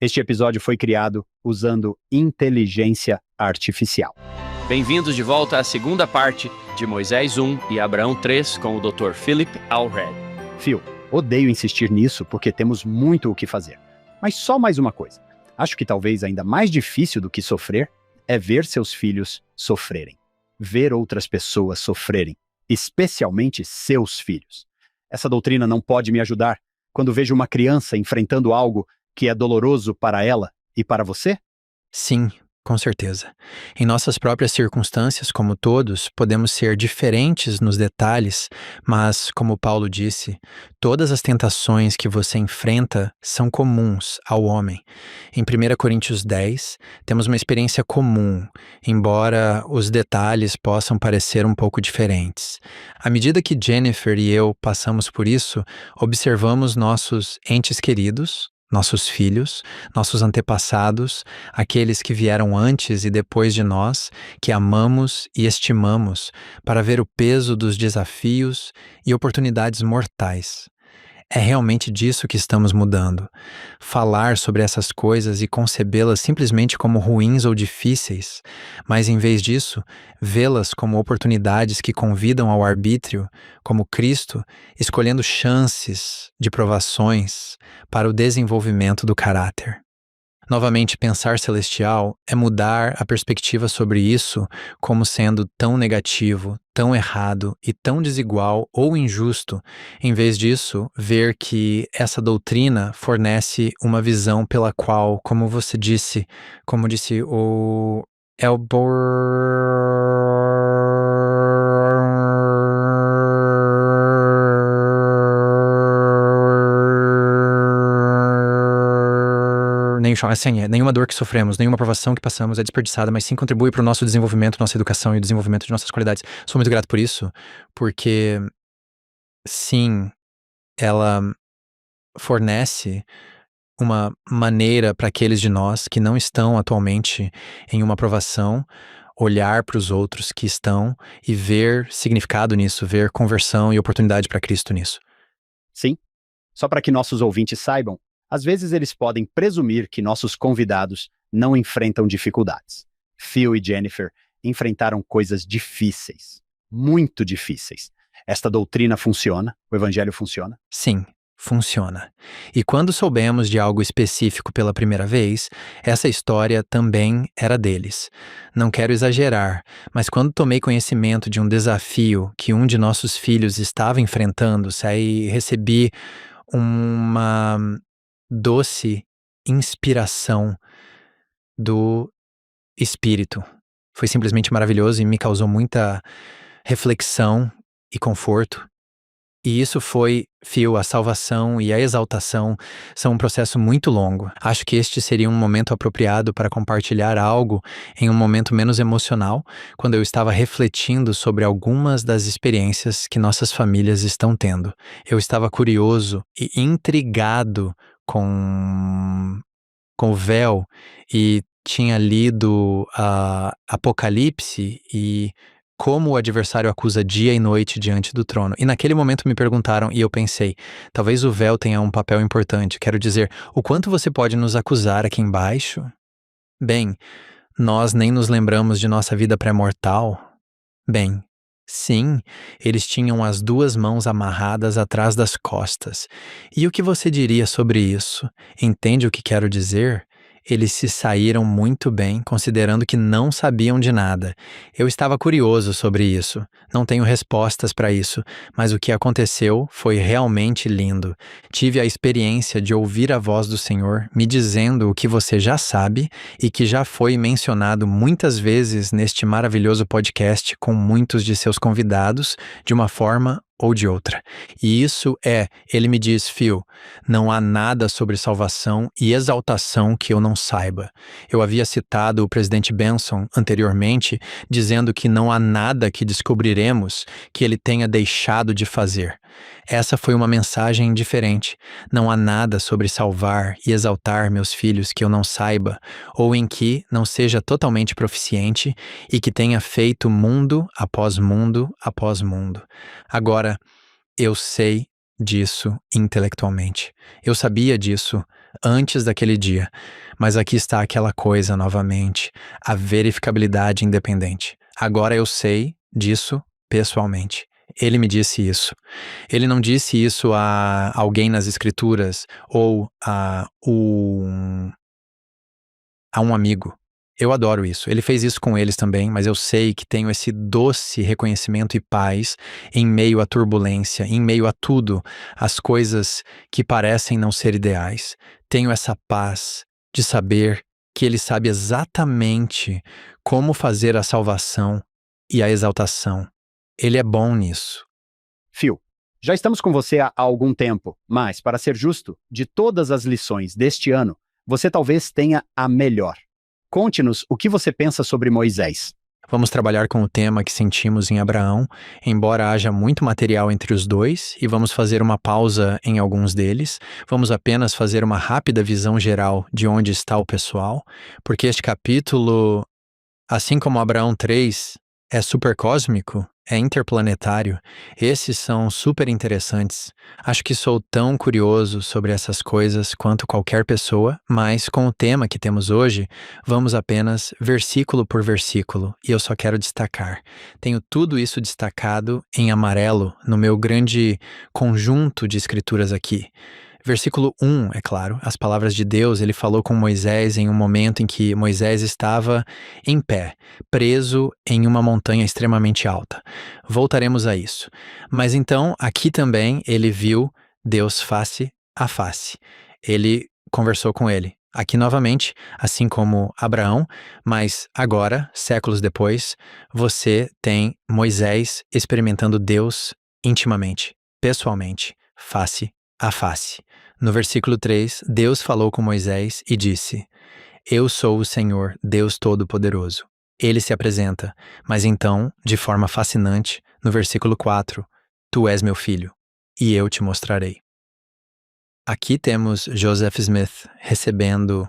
Este episódio foi criado usando inteligência artificial. Bem-vindos de volta à segunda parte de Moisés 1 e Abraão 3 com o Dr. Philip Allred. Phil, odeio insistir nisso porque temos muito o que fazer. Mas só mais uma coisa. Acho que talvez ainda mais difícil do que sofrer é ver seus filhos sofrerem. Ver outras pessoas sofrerem, especialmente seus filhos. Essa doutrina não pode me ajudar quando vejo uma criança enfrentando algo que é doloroso para ela e para você? Sim, com certeza. Em nossas próprias circunstâncias, como todos, podemos ser diferentes nos detalhes, mas, como Paulo disse, todas as tentações que você enfrenta são comuns ao homem. Em 1 Coríntios 10, temos uma experiência comum, embora os detalhes possam parecer um pouco diferentes. À medida que Jennifer e eu passamos por isso, observamos nossos entes queridos, nossos filhos, nossos antepassados, aqueles que vieram antes e depois de nós, que amamos e estimamos, para ver o peso dos desafios e oportunidades mortais. É realmente disso que estamos mudando. Falar sobre essas coisas e concebê-las simplesmente como ruins ou difíceis, mas em vez disso, vê-las como oportunidades que convidam ao arbítrio, como Cristo, escolhendo chances de provações para o desenvolvimento do caráter. Novamente, pensar celestial é mudar a perspectiva sobre isso como sendo tão negativo, tão errado e tão desigual ou injusto. Em vez disso, ver que essa doutrina fornece uma visão pela qual, como disse o nenhuma dor que sofremos, nenhuma provação que passamos é desperdiçada, mas sim contribui para o nosso desenvolvimento, nossa educação e o desenvolvimento de nossas qualidades. Sou muito grato por isso, porque sim, ela fornece uma maneira para aqueles de nós que não estão atualmente em uma provação, olhar para os outros que estão e ver significado nisso, ver conversão e oportunidade para Cristo nisso. Sim. Só para que nossos ouvintes saibam, às vezes eles podem presumir que nossos convidados não enfrentam dificuldades. Phil e Jennifer enfrentaram coisas difíceis, muito difíceis. Esta doutrina funciona? O evangelho funciona? Sim, funciona. E quando soubemos de algo específico pela primeira vez, essa história também era deles. Não quero exagerar, mas quando tomei conhecimento de um desafio que um de nossos filhos estava enfrentando, recebi uma doce inspiração do Espírito. Foi simplesmente maravilhoso e me causou muita reflexão e conforto. E isso foi, Phil, a salvação e a exaltação são um processo muito longo. Acho que este seria um momento apropriado para compartilhar algo em um momento menos emocional, quando eu estava refletindo sobre algumas das experiências que nossas famílias estão tendo. Eu estava curioso e intrigado com o véu e tinha lido Apocalipse e como o adversário acusa dia e noite diante do trono. E naquele momento me perguntaram, e eu pensei, talvez o véu tenha um papel importante. Quero dizer, o quanto você pode nos acusar aqui embaixo? Bem, nós nem nos lembramos de nossa vida pré-mortal. Bem, sim, eles tinham as duas mãos amarradas atrás das costas. E o que você diria sobre isso? Entende o que quero dizer? Eles se saíram muito bem, considerando que não sabiam de nada. Eu estava curioso sobre isso. Não tenho respostas para isso, mas o que aconteceu foi realmente lindo. Tive a experiência de ouvir a voz do Senhor me dizendo o que você já sabe e que já foi mencionado muitas vezes neste maravilhoso podcast com muitos de seus convidados, de uma forma ou de outra. E isso ele me diz, Phil, não há nada sobre salvação e exaltação que eu não saiba. Eu havia citado o presidente Benson anteriormente, dizendo que não há nada que descobriremos que ele tenha deixado de fazer. Essa foi uma mensagem diferente. Não há nada sobre salvar e exaltar meus filhos que eu não saiba, ou em que não seja totalmente proficiente e que tenha feito mundo após mundo após mundo. Agora, eu sei disso intelectualmente. Eu sabia disso antes daquele dia. Mas aqui está aquela coisa novamente, a verificabilidade independente. Agora eu sei disso pessoalmente. Ele me disse isso. Ele não disse isso a alguém nas escrituras ou a um amigo. Eu adoro isso. Ele fez isso com eles também, mas eu sei que tenho esse doce reconhecimento e paz em meio à turbulência, em meio a tudo, as coisas que parecem não ser ideais. Tenho essa paz de saber que ele sabe exatamente como fazer a salvação e a exaltação. Ele é bom nisso. Phil, já estamos com você há algum tempo, mas, para ser justo, de todas as lições deste ano, você talvez tenha a melhor. Conte-nos o que você pensa sobre Moisés. Vamos trabalhar com o tema que sentimos em Abraão, embora haja muito material entre os dois, e vamos fazer uma pausa em alguns deles. Vamos apenas fazer uma rápida visão geral de onde está o pessoal, porque este capítulo, assim como Abraão 3, é supercósmico, é interplanetário. Esses são super interessantes. Acho que sou tão curioso sobre essas coisas quanto qualquer pessoa, mas com o tema que temos hoje, vamos apenas versículo por versículo, e eu só quero destacar. Tenho tudo isso destacado em amarelo no meu grande conjunto de escrituras aqui. Versículo 1, é claro, as palavras de Deus, ele falou com Moisés em um momento em que Moisés estava em pé, preso em uma montanha extremamente alta. Voltaremos a isso. Mas então, aqui também, ele viu Deus face a face. Ele conversou com ele. Aqui novamente, assim como Abraão, mas agora, séculos depois, você tem Moisés experimentando Deus intimamente, pessoalmente, face a face. No versículo 3, Deus falou com Moisés e disse: Eu sou o Senhor, Deus Todo-Poderoso. Ele se apresenta, mas então, de forma fascinante, no versículo 4, Tu és meu filho, e eu te mostrarei. Aqui temos Joseph Smith recebendo,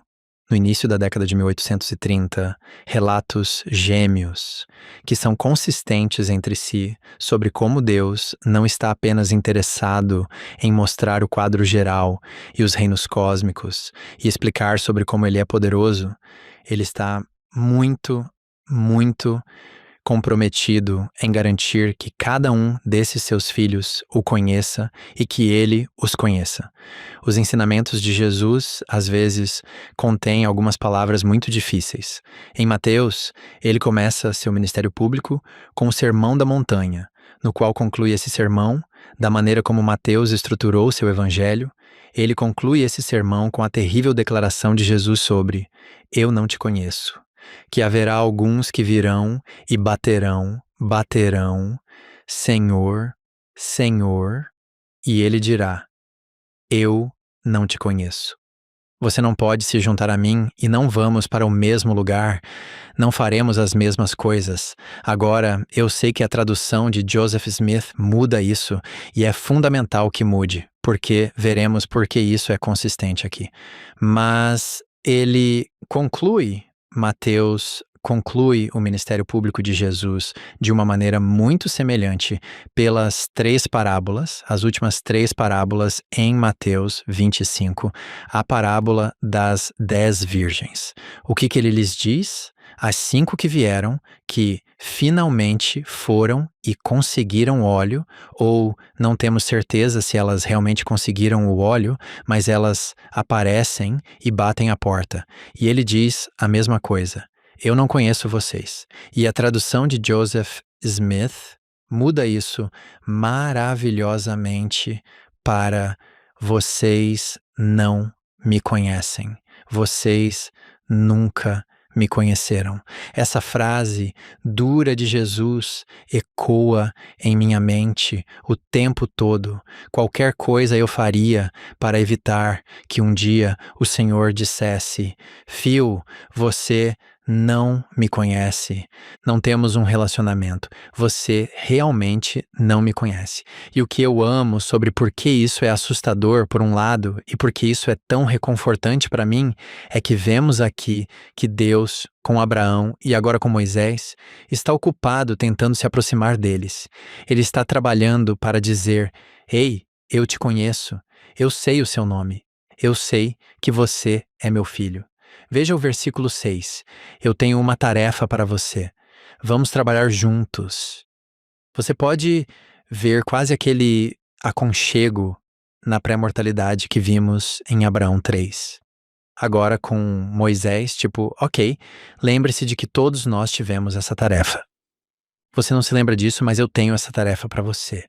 no início da década de 1830, relatos gêmeos, que são consistentes entre si sobre como Deus não está apenas interessado em mostrar o quadro geral e os reinos cósmicos e explicar sobre como ele é poderoso, ele está muito, muito comprometido em garantir que cada um desses seus filhos o conheça e que ele os conheça. Os ensinamentos de Jesus, às vezes, contêm algumas palavras muito difíceis. Em Mateus, ele começa seu ministério público com o Sermão da Montanha, no qual conclui esse sermão, da maneira como Mateus estruturou seu evangelho. Ele conclui esse sermão com a terrível declaração de Jesus sobre: Eu não te conheço. Que haverá alguns que virão e baterão, Senhor, Senhor, e ele dirá: Eu não te conheço. Você não pode se juntar a mim e não vamos para o mesmo lugar, não faremos as mesmas coisas. Agora, eu sei que a tradução de Joseph Smith muda isso e é fundamental que mude, porque veremos por que isso é consistente aqui. Mas ele Mateus conclui o ministério público de Jesus de uma maneira muito semelhante pelas 3 parábolas, as últimas 3 parábolas em Mateus 25, a parábola das 10 virgens. O que ele lhes diz? As 5 que vieram, que finalmente foram e conseguiram óleo, ou não temos certeza se elas realmente conseguiram o óleo, mas elas aparecem e batem a porta. E ele diz a mesma coisa: Eu não conheço vocês. E a tradução de Joseph Smith muda isso maravilhosamente para: vocês não me conhecem. Vocês nunca me conheceram. Essa frase dura de Jesus ecoa em minha mente o tempo todo. Qualquer coisa eu faria para evitar que um dia o Senhor dissesse: Phil, você não me conhece, não temos um relacionamento, você realmente não me conhece. E o que eu amo sobre por que isso é assustador por um lado e por que isso é tão reconfortante para mim, é que vemos aqui que Deus, com Abraão e agora com Moisés, está ocupado tentando se aproximar deles. Ele está trabalhando para dizer: Ei, eu te conheço, eu sei o seu nome. Eu sei que você é meu filho. Veja o versículo 6. Eu tenho uma tarefa para você. Vamos trabalhar juntos. Você pode ver quase aquele aconchego na pré-mortalidade que vimos em Abraão 3. Agora com Moisés, tipo, ok, lembre-se de que todos nós tivemos essa tarefa. Você não se lembra disso, mas eu tenho essa tarefa para você.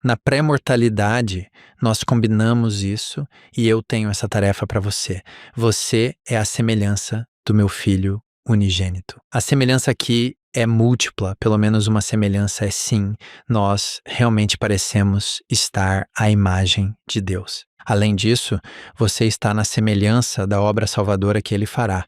Na pré-mortalidade, nós combinamos isso e eu tenho essa tarefa para você. Você é a semelhança do meu filho unigênito. A semelhança aqui é múltipla, pelo menos uma semelhança é sim. Nós realmente parecemos estar à imagem de Deus. Além disso, você está na semelhança da obra salvadora que ele fará.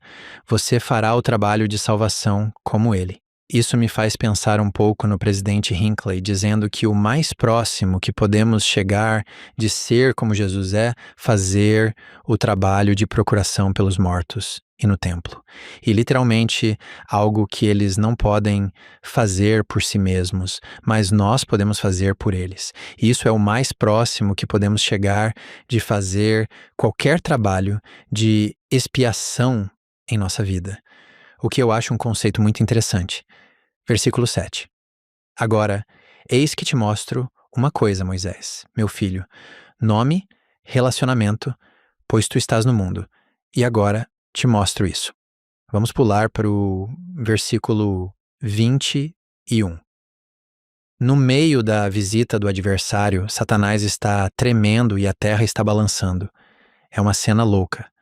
Você fará o trabalho de salvação como ele. Isso me faz pensar um pouco no presidente Hinckley, dizendo que o mais próximo que podemos chegar de ser como Jesus é, fazer o trabalho de procuração pelos mortos e no templo. E literalmente algo que eles não podem fazer por si mesmos, mas nós podemos fazer por eles. E isso é o mais próximo que podemos chegar de fazer qualquer trabalho de expiação em nossa vida. O que eu acho um conceito muito interessante. Versículo 7. Agora, eis que te mostro uma coisa, Moisés, meu filho. Nome, relacionamento, pois tu estás no mundo. E agora te mostro isso. Vamos pular para o versículo 21. No meio da visita do adversário, Satanás está tremendo e a terra está balançando. É uma cena louca.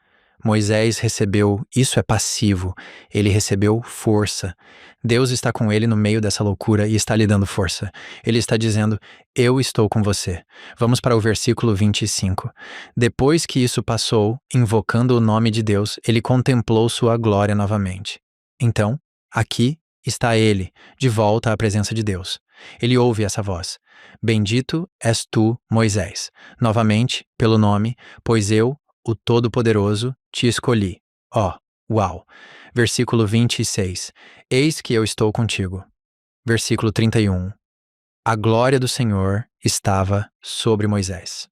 Moisés recebeu, isso é passivo, ele recebeu força. Deus está com ele no meio dessa loucura e está lhe dando força. Ele está dizendo, eu estou com você. Vamos para o versículo 25. Depois que isso passou, invocando o nome de Deus, ele contemplou sua glória novamente. Então, aqui está ele, de volta à presença de Deus. Ele ouve essa voz. Bendito és tu, Moisés, novamente, pelo nome, pois eu, o Todo-Poderoso, te escolhi. Uau! Versículo 26. Eis que eu estou contigo. Versículo 31. A glória do Senhor estava sobre Moisés.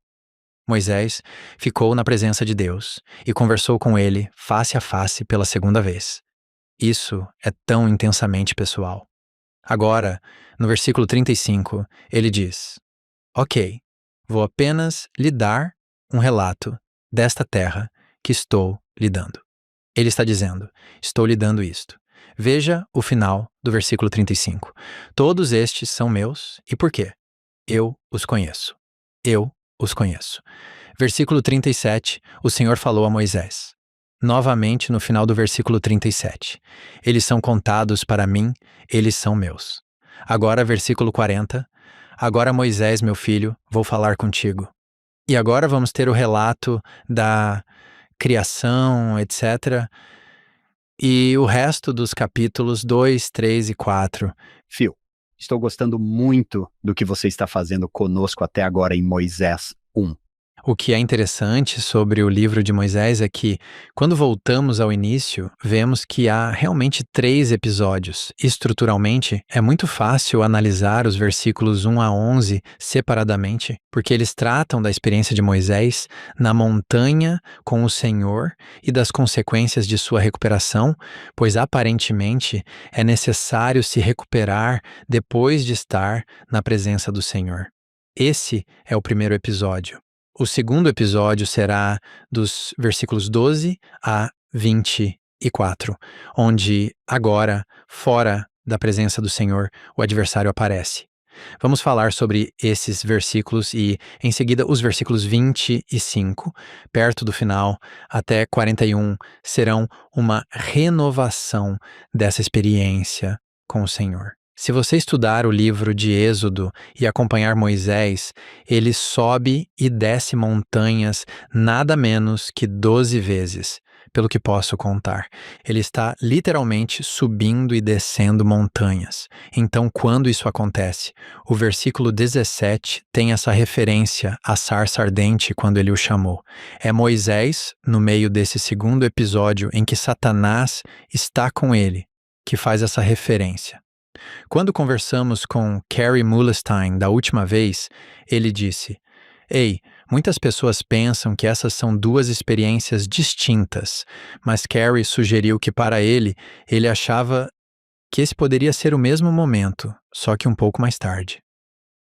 Moisés ficou na presença de Deus e conversou com ele face a face pela segunda vez. Isso é tão intensamente pessoal. Agora, no versículo 35, ele diz: Ok, vou apenas lhe dar um relato desta terra que estou lhe dando. Ele está dizendo, estou lhe dando isto. Veja o final do versículo 35. Todos estes são meus, e por quê? Eu os conheço. Eu os conheço. Versículo 37, o Senhor falou a Moisés. Novamente no final do versículo 37. Eles são contados para mim, eles são meus. Agora, versículo 40. Agora, Moisés, meu filho, vou falar contigo. E agora vamos ter o relato da criação, etc. E o resto dos capítulos 2, 3 e 4. Phil, estou gostando muito do que você está fazendo conosco até agora em Moisés 1. O que é interessante sobre o livro de Moisés é que, quando voltamos ao início, vemos que há realmente 3 episódios. Estruturalmente, é muito fácil analisar os versículos 1 a 11 separadamente, porque eles tratam da experiência de Moisés na montanha com o Senhor e das consequências de sua recuperação, pois aparentemente é necessário se recuperar depois de estar na presença do Senhor. Esse é o primeiro episódio. O segundo episódio será dos versículos 12 a 24, onde agora, fora da presença do Senhor, o adversário aparece. Vamos falar sobre esses versículos e, em seguida, os versículos 25, perto do final, até 41, serão uma renovação dessa experiência com o Senhor. Se você estudar o livro de Êxodo e acompanhar Moisés, ele sobe e desce montanhas nada menos que 12 vezes, pelo que posso contar. Ele está literalmente subindo e descendo montanhas. Então, quando isso acontece? O versículo 17 tem essa referência à sarça ardente quando ele o chamou. É Moisés, no meio desse segundo episódio em que Satanás está com ele, que faz essa referência. Quando conversamos com Carey Mulestein da última vez, ele disse: Ei, Muitas pessoas pensam que essas são duas experiências distintas, mas Carey sugeriu que para ele achava que esse poderia ser o mesmo momento, só que um pouco mais tarde.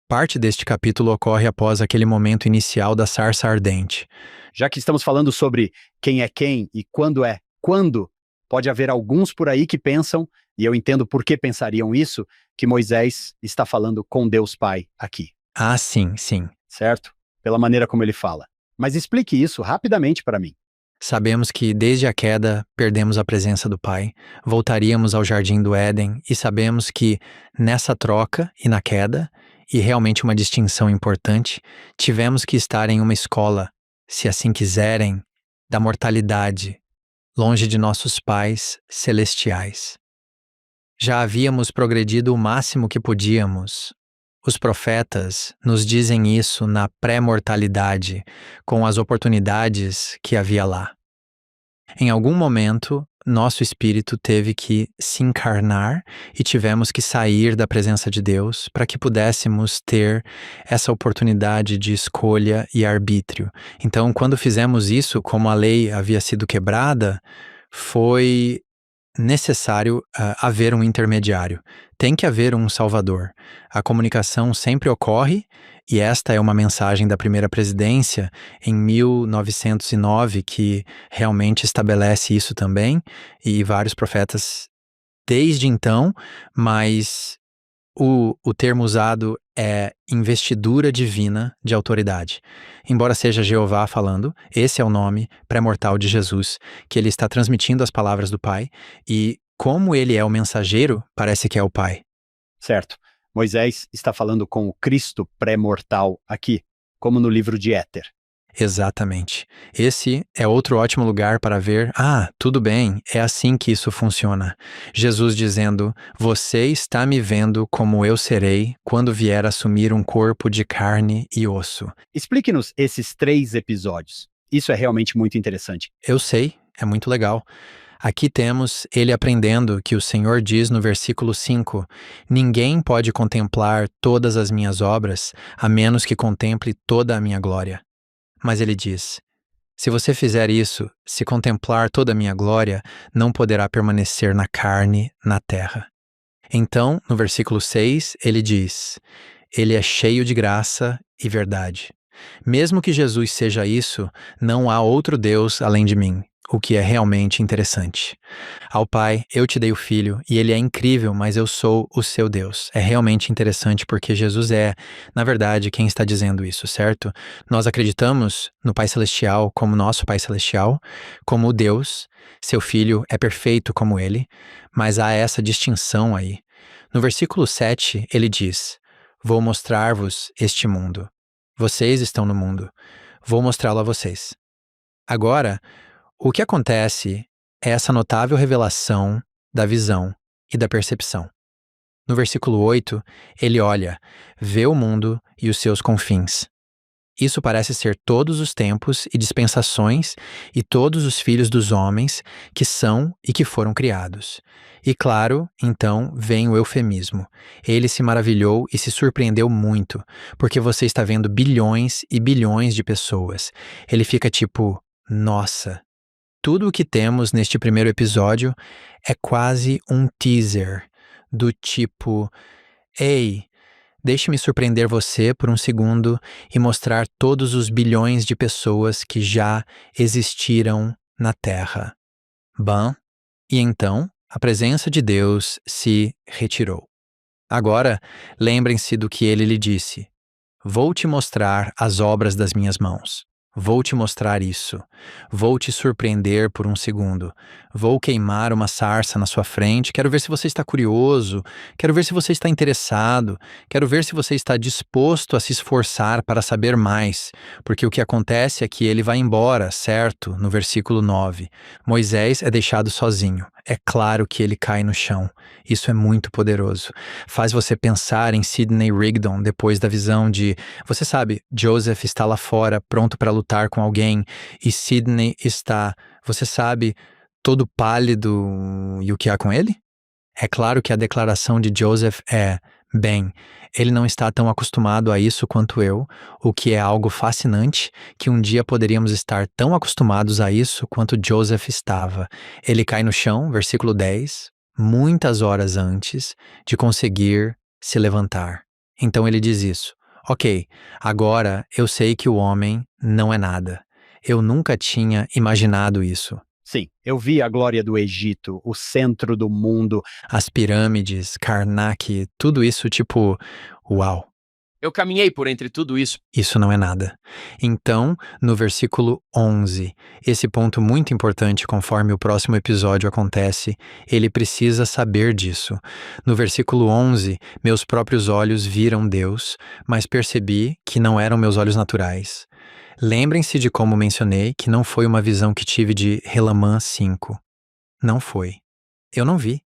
Parte deste capítulo ocorre após aquele momento inicial da sarça ardente. Já que estamos falando sobre quem é quem e quando é quando, pode haver alguns por aí que pensam, e eu entendo por que pensariam isso, que Moisés está falando com Deus Pai aqui. Ah, sim, sim. Certo? Pela maneira como ele fala. Mas explique isso rapidamente para mim. Sabemos que desde a queda perdemos a presença do Pai, voltaríamos ao jardim do Éden e sabemos que nessa troca e na queda, e realmente uma distinção importante, tivemos que estar em uma escola, se assim quiserem, da mortalidade, longe de nossos pais celestiais. Já havíamos progredido o máximo que podíamos. Os profetas nos dizem isso na pré-mortalidade, com as oportunidades que havia lá. Em algum momento, nosso espírito teve que se encarnar e tivemos que sair da presença de Deus para que pudéssemos ter essa oportunidade de escolha e arbítrio. Então, quando fizemos isso, como a lei havia sido quebrada, foi necessário haver um intermediário. Tem que haver um salvador. A comunicação sempre ocorre, e esta é uma mensagem da primeira presidência em 1909 que realmente estabelece isso também, e vários profetas desde então, mas o termo usado é investidura divina de autoridade. Embora seja Jeová falando, esse é o nome pré-mortal de Jesus, que ele está transmitindo as palavras do Pai, e como ele é o mensageiro, parece que é o Pai. Certo. Moisés está falando com o Cristo pré-mortal aqui, como no livro de Éter. Exatamente. Esse é outro ótimo lugar para ver, tudo bem, é assim que isso funciona. Jesus dizendo, você está me vendo como eu serei quando vier assumir um corpo de carne e osso. Explique-nos esses 3 episódios. Isso é realmente muito interessante. Eu sei, é muito legal. Aqui temos ele aprendendo que o Senhor diz no versículo 5, ninguém pode contemplar todas as minhas obras, a menos que contemple toda a minha glória. Mas ele diz, se você fizer isso, se contemplar toda a minha glória, não poderá permanecer na carne, na terra. Então, no versículo 6, ele diz, ele é cheio de graça e verdade. Mesmo que Jesus seja isso, não há outro Deus além de mim, o que é realmente interessante. Ao Pai, eu te dei o Filho, e ele é incrível, mas eu sou o seu Deus. É realmente interessante porque Jesus é, na verdade, quem está dizendo isso, certo? Nós acreditamos no Pai Celestial como nosso Pai Celestial, como o Deus, seu Filho é perfeito como ele, mas há essa distinção aí. No versículo 7, ele diz, vou mostrar-vos este mundo. Vocês estão no mundo. Vou mostrá-lo a vocês. Agora, o que acontece é essa notável revelação da visão e da percepção. No versículo 8, ele olha, vê o mundo e os seus confins. Isso parece ser todos os tempos e dispensações e todos os filhos dos homens que são e que foram criados. E claro, então, vem o eufemismo. Ele se maravilhou e se surpreendeu muito, porque você está vendo bilhões e bilhões de pessoas. Ele fica tipo, nossa. Tudo o que temos neste primeiro episódio é quase um teaser, do tipo, ei, deixe-me surpreender você por um segundo e mostrar todos os bilhões de pessoas que já existiram na Terra. Bom, e então a presença de Deus se retirou. Agora, lembrem-se do que ele lhe disse. Vou te mostrar as obras das minhas mãos. Vou te mostrar isso. Vou te surpreender por um segundo. Vou queimar uma sarça na sua frente. Quero ver se você está curioso. Quero ver se você está interessado. Quero ver se você está disposto a se esforçar para saber mais. Porque o que acontece é que ele vai embora, certo? No versículo 9. Moisés é deixado sozinho. É claro que ele cai no chão. Isso é muito poderoso. Faz você pensar em Sidney Rigdon depois da visão de, você sabe, Joseph está lá fora, pronto para lutar com alguém, e Sidney está, você sabe, todo pálido, e o que há com ele? É claro que a declaração de Joseph é, Bem, ele não está tão acostumado a isso quanto eu, o que é algo fascinante que um dia poderíamos estar tão acostumados a isso quanto Joseph estava. Ele cai no chão, versículo 10, muitas horas antes de conseguir se levantar. Então ele diz isso. Ok, agora eu sei que o homem não é nada. Eu nunca tinha imaginado isso. Sim, eu vi a glória do Egito, o centro do mundo. As pirâmides, Karnak, tudo isso tipo, uau. Eu caminhei por entre tudo isso. Isso não é nada. Então, no versículo 11, esse ponto muito importante conforme o próximo episódio acontece, ele precisa saber disso. No versículo 11, meus próprios olhos viram Deus, mas percebi que não eram meus olhos naturais. Lembrem-se de como mencionei que não foi uma visão que tive de Relamã 5. Não foi. Eu não vi.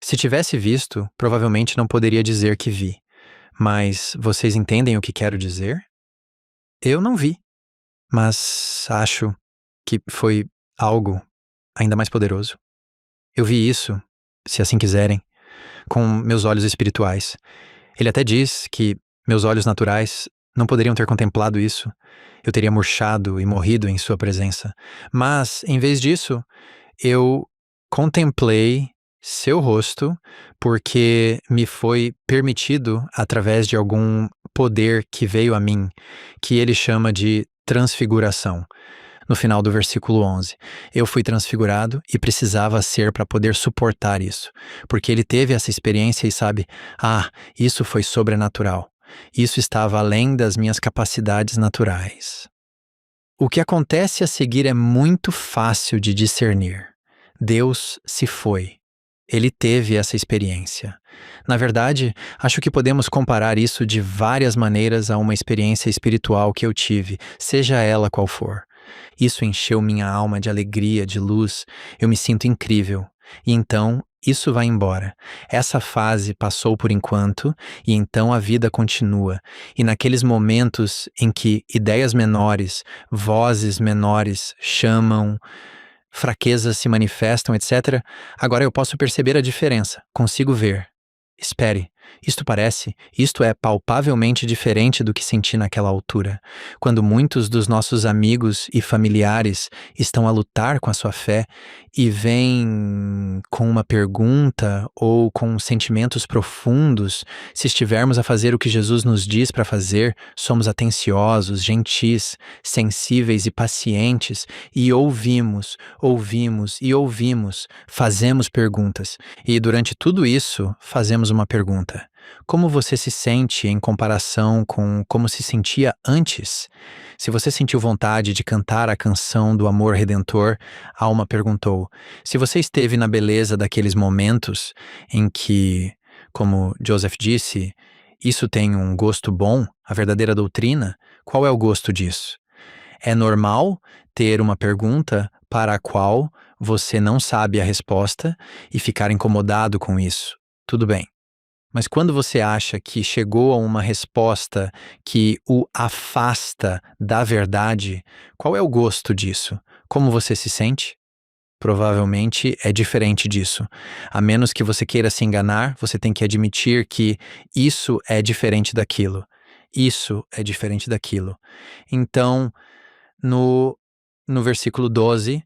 Se tivesse visto, provavelmente não poderia dizer que vi. Mas vocês entendem o que quero dizer? Eu não vi, mas acho que foi algo ainda mais poderoso. Eu vi isso, se assim quiserem, com meus olhos espirituais. Ele até diz que meus olhos naturais não poderiam ter contemplado isso. Eu teria murchado e morrido em sua presença. Mas, em vez disso, eu contemplei seu rosto porque me foi permitido através de algum poder que veio a mim, que ele chama de transfiguração. No final do versículo 11, eu fui transfigurado e precisava ser para poder suportar isso, porque ele teve essa experiência e sabe, isso foi sobrenatural. Isso estava além das minhas capacidades naturais. O que acontece a seguir é muito fácil de discernir. Deus se foi. Ele teve essa experiência. Na verdade, acho que podemos comparar isso de várias maneiras a uma experiência espiritual que eu tive, seja ela qual for. Isso encheu minha alma de alegria, de luz. Eu me sinto incrível. E então, isso vai embora. Essa fase passou por enquanto, e então a vida continua. E naqueles momentos em que ideias menores, vozes menores chamam, fraquezas se manifestam, etc., agora eu posso perceber a diferença, consigo ver. Espere, isto é palpavelmente diferente do que senti naquela altura, quando muitos dos nossos amigos e familiares estão a lutar com a sua fé e vêm com uma pergunta ou com sentimentos profundos. Se estivermos a fazer o que Jesus nos diz para fazer, somos atenciosos, gentis, sensíveis e pacientes, e ouvimos, fazemos perguntas. E durante tudo isso, fazemos uma pergunta. Como você se sente em comparação com como se sentia antes? Se você sentiu vontade de cantar a canção do amor redentor, a alma perguntou. Se você esteve na beleza daqueles momentos em que, como Joseph disse, isso tem um gosto bom, a verdadeira doutrina, qual é o gosto disso? É normal ter uma pergunta para a qual você não sabe a resposta e ficar incomodado com isso. Tudo bem. Mas quando você acha que chegou a uma resposta que o afasta da verdade, qual é o gosto disso? Como você se sente? Provavelmente é diferente disso. A menos que você queira se enganar, você tem que admitir que isso é diferente daquilo. Isso é diferente daquilo. Então, no versículo 12,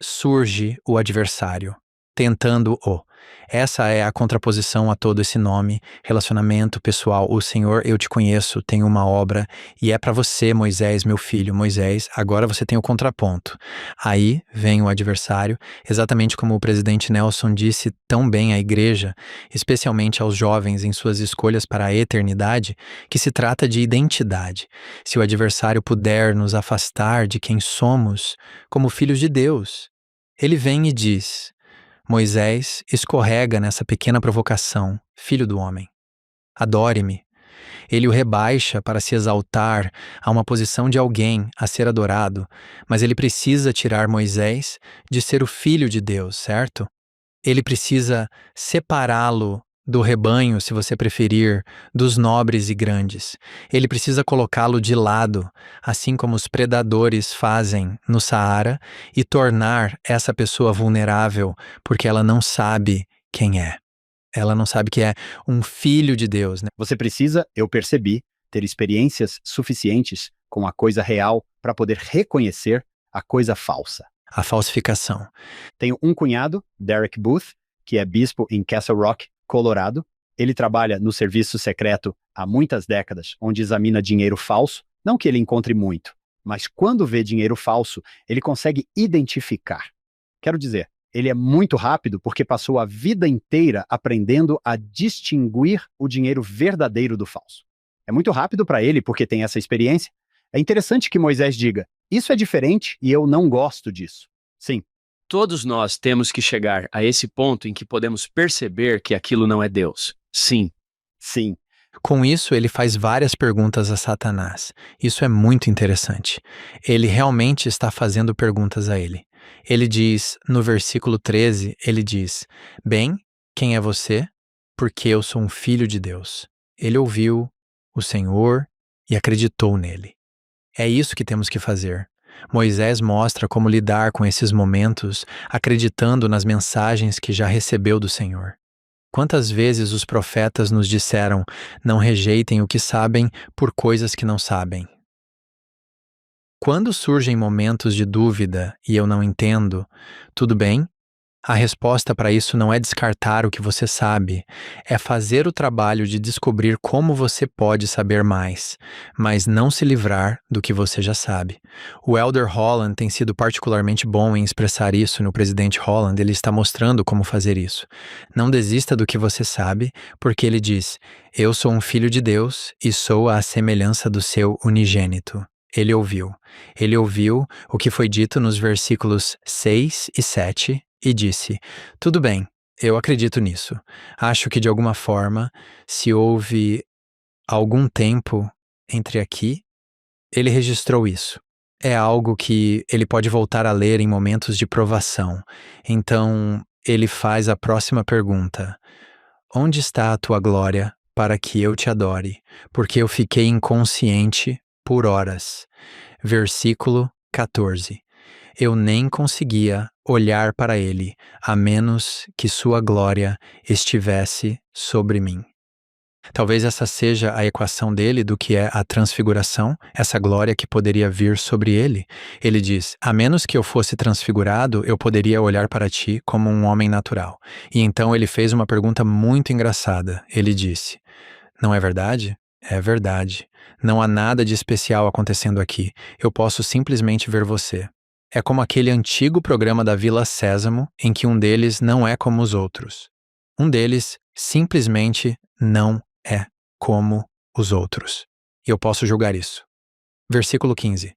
surge o adversário, tentando-o. Essa é a contraposição a todo esse nome, relacionamento pessoal. O Senhor, eu te conheço, tem uma obra, e é para você, Moisés, meu filho. Moisés, agora você tem o contraponto. Aí vem o adversário, exatamente como o presidente Nelson disse tão bem à igreja, especialmente aos jovens em suas escolhas para a eternidade, que se trata de identidade. Se o adversário puder nos afastar de quem somos, como filhos de Deus, ele vem e diz: Moisés escorrega nessa pequena provocação, filho do homem. Adore-me. Ele o rebaixa para se exaltar a uma posição de alguém a ser adorado, mas ele precisa tirar Moisés de ser o filho de Deus, certo? Ele precisa separá-lo do rebanho, se você preferir, dos nobres e grandes. Ele precisa colocá-lo de lado, assim como os predadores fazem no Saara, e tornar essa pessoa vulnerável, porque ela não sabe quem é. Ela não sabe que é um filho de Deus, né? Você precisa, eu percebi, ter experiências suficientes com a coisa real para poder reconhecer a coisa falsa. A falsificação. Tenho um cunhado, Derek Booth, que é bispo em Castle Rock, Colorado. Ele trabalha no serviço secreto há muitas décadas, onde examina dinheiro falso. Não que ele encontre muito, mas quando vê dinheiro falso, ele consegue identificar. Quero dizer, ele é muito rápido porque passou a vida inteira aprendendo a distinguir o dinheiro verdadeiro do falso. É muito rápido para ele porque tem essa experiência. É interessante que Moisés diga, isso é diferente e eu não gosto disso. Sim, Todos nós temos que chegar a esse ponto em que podemos perceber que aquilo não é Deus. Sim. sim. Com isso, ele faz várias perguntas a Satanás. Isso é muito interessante. Ele realmente está fazendo perguntas a ele. Ele diz, no versículo 13, ele diz, bem, quem é você? Porque eu sou um filho de Deus. Ele ouviu o Senhor e acreditou nele. É isso que temos que fazer. Moisés mostra como lidar com esses momentos, acreditando nas mensagens que já recebeu do Senhor. Quantas vezes os profetas nos disseram, não rejeitem o que sabem por coisas que não sabem? Quando surgem momentos de dúvida e eu não entendo, tudo bem? A resposta para isso não é descartar o que você sabe, é fazer o trabalho de descobrir como você pode saber mais, mas não se livrar do que você já sabe. O Elder Holland tem sido particularmente bom em expressar isso no presidente Holland, ele está mostrando como fazer isso. Não desista do que você sabe, porque ele diz, eu sou um filho de Deus e sou a semelhança do seu unigênito. Ele ouviu o que foi dito nos versículos 6 e 7, e disse, tudo bem, eu acredito nisso. Acho que de alguma forma, se houve algum tempo entre aqui, ele registrou isso. É algo que ele pode voltar a ler em momentos de provação. Então, ele faz a próxima pergunta. Onde está a tua glória para que eu te adore? Porque eu fiquei inconsciente por horas. Versículo 14. Eu nem conseguia olhar para ele, a menos que sua glória estivesse sobre mim. Talvez essa seja a equação dele do que é a transfiguração, essa glória que poderia vir sobre ele. Ele diz, a menos que eu fosse transfigurado, eu poderia olhar para ti como um homem natural. E então ele fez uma pergunta muito engraçada. Ele disse, não é verdade? É verdade. Não há nada de especial acontecendo aqui. Eu posso simplesmente ver você. É como aquele antigo programa da Vila Sésamo, em que um deles não é como os outros. Um deles simplesmente não é como os outros. E eu posso julgar isso. Versículo 15.